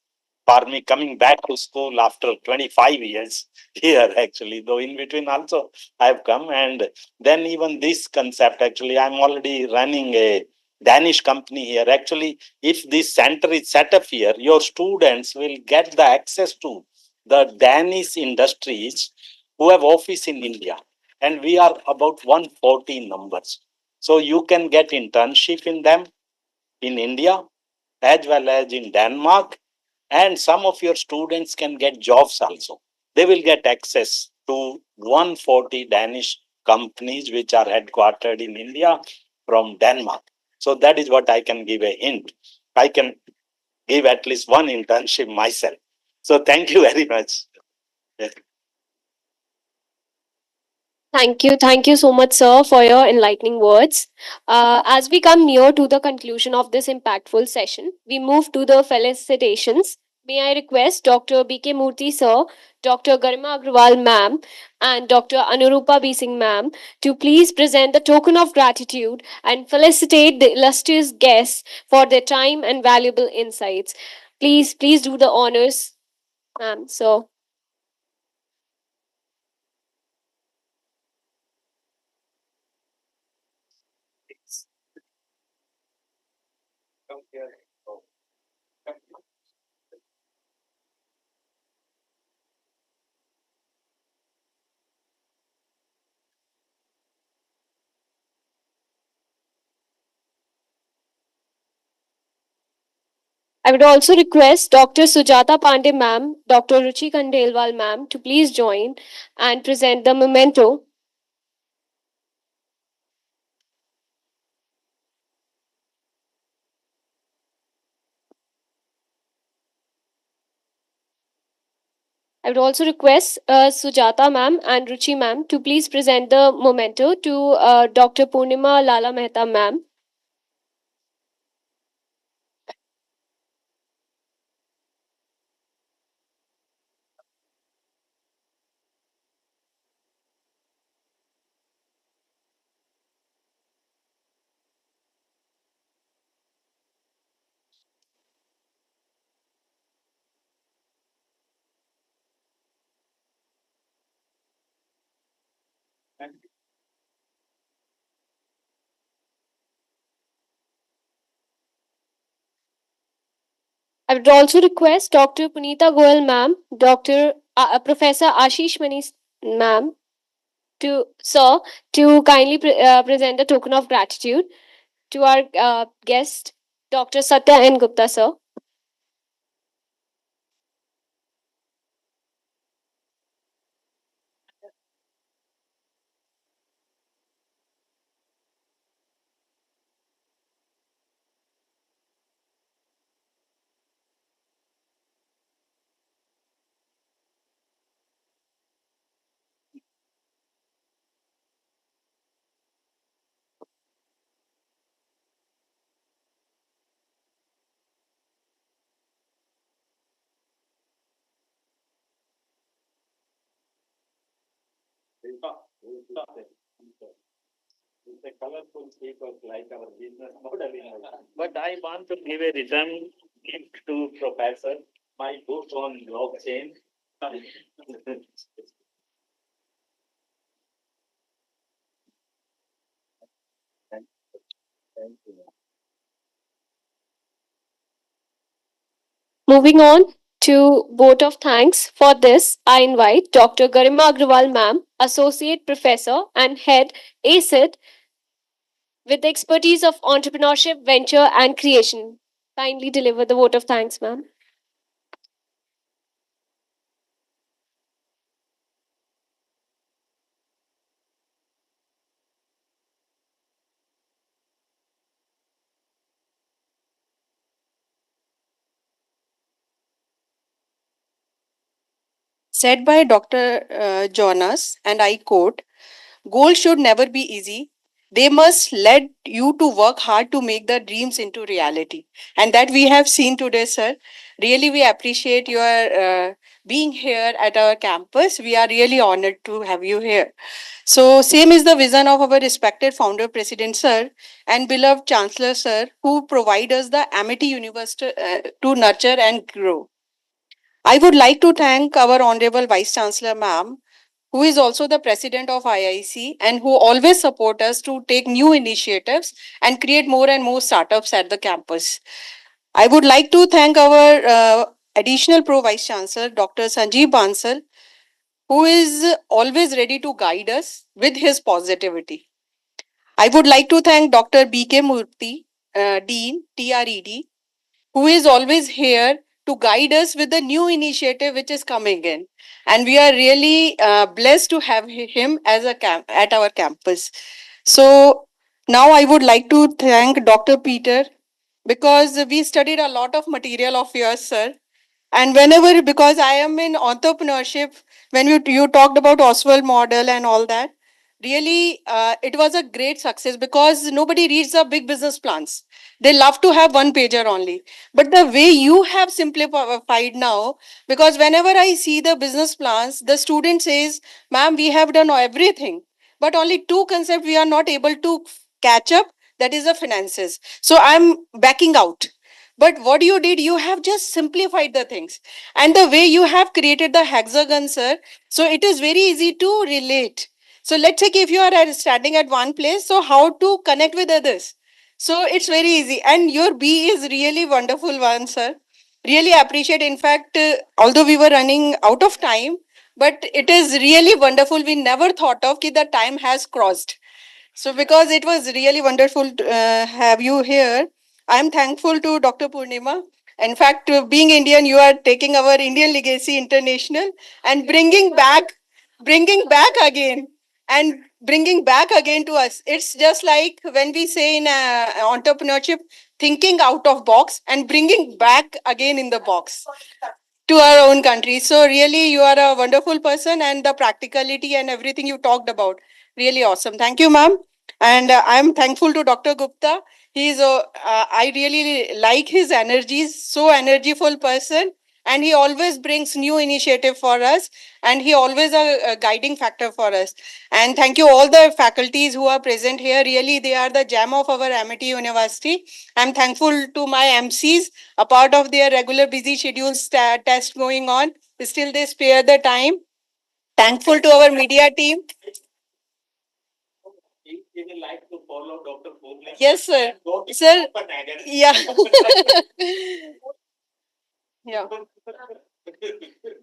for me coming back to school after 25 years here actually, though in between also I have come. And then even this concept, actually, I'm already running a Danish company here. Actually, if this center is set up here, your students will get the access to the Danish industries who have office in India. And we are about 140 numbers. So you can get internship in them in India as well as in Denmark. And some of your students can get jobs also. They will get access to 140 Danish companies which are headquartered in India from Denmark. So that is what I can give a hint. I can give at least one internship myself. So thank you very much. Thank you so much, sir, for your enlightening words. As we come near to the conclusion of this impactful session, we move to the felicitations. May I request Dr. B.K. Murthy, sir, Dr. Garima Agrawal, ma'am, and Dr. Anurupa B. Singh, ma'am, to please present the token of gratitude and felicitate the illustrious guests for their time and valuable insights. Please do the honors, ma'am. So, I would also request Dr. Sujata Pandey ma'am, Dr. Ruchi Kandelwal ma'am to please join and present the memento. I would also request Sujata ma'am and Ruchi ma'am to please present the memento to Dr. Purnima Lala Mehta ma'am. I would also request Dr. Punita Goel ma'am, Dr. Professor Ashish Mani ma'am to sir to kindly present a token of gratitude to our guest Dr. Satya N. Gupta sir. It's a colorful papers like our business model. But I want to give a return gift to Professor, my book on blockchain. Thank you. Moving on to vote of thanks. For this, I invite Dr. Garima Agrawal ma'am, Associate Professor and Head ACID with the expertise of entrepreneurship, venture and creation. Kindly deliver the vote of thanks, ma'am. Said by Dr. Jonas, and I quote, goals should never be easy. They must lead you to work hard to make the dreams into reality. And that we have seen today, sir. Really, we appreciate your being here at our campus. We are really honored to have you here. So, same is the vision of our respected founder, President, sir, and beloved Chancellor, sir, who provide us the Amity University to nurture and grow. I would like to thank our Honorable Vice Chancellor, ma'am, who is also the president of IIC and who always support us to take new initiatives and create more and more startups at the campus. I would like to thank our additional Pro Vice Chancellor, Dr. Sanjeev Bansal, who is always ready to guide us with his positivity. I would like to thank Dr. B.K. Murthy, Dean, TRED, who is always here to guide us with the new initiative which is coming in. And we are really blessed to have him as a at our campus. So now I would like to thank Dr. Peter because we studied a lot of material of yours, sir. And whenever, because I am in entrepreneurship, when you talked about Oswald model and all that, really it was a great success because nobody reads the big business plans. They love to have one pager only. But the way you have simplified now, because whenever I see the business plans, the student says, ma'am, we have done everything, but only two concepts we are not able to catch up. That is the finances. So I'm backing out. But what you did, you have just simplified the things. And the way you have created the hexagon, sir, so it is very easy to relate. So let's say if you are standing at one place, so how to connect with others? So it's very easy. And your B is really wonderful one, sir. Really appreciate. In fact, although we were running out of time, but it is really wonderful. We never thought of that the time has crossed. So, because it was really wonderful to have you here, I'm thankful to Dr. Purnima. In fact, being Indian, you are taking our Indian legacy international and bringing back again, and bringing back again to us. It's just like when we say in entrepreneurship, thinking out of box and bringing back again in the box to our own country. So really, you are a wonderful person, and the practicality and everything you talked about, really awesome. Thank you, ma'am. And I'm thankful to Dr. Gupta. I really like his energy. He's so energyful person, and he always brings new initiative for us, and he always a guiding factor for us. And thank you all the faculties who are present here. Really, they are the gem of our Amity University. I'm thankful to my MCs, a part of their regular busy schedules test going on. Still, they spare the time. Thankful to our media team. He will like to follow Dr. Bhumle. Yes, sir. Sir, yeah. Yeah.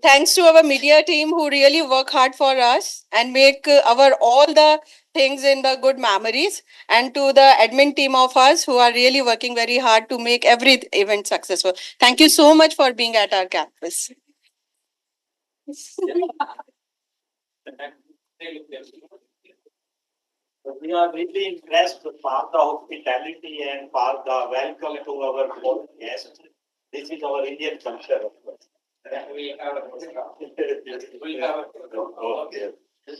Thanks to our media team who really work hard for us and make our all the things in the good memories, and to the admin team of us who are really working very hard to make every event successful. Thank you so much for being at our campus. We are really impressed for the hospitality and for the welcome to our foreign guests. This is our Indian culture, of course. We have okay. This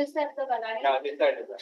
is the banana. Yeah, this side is that.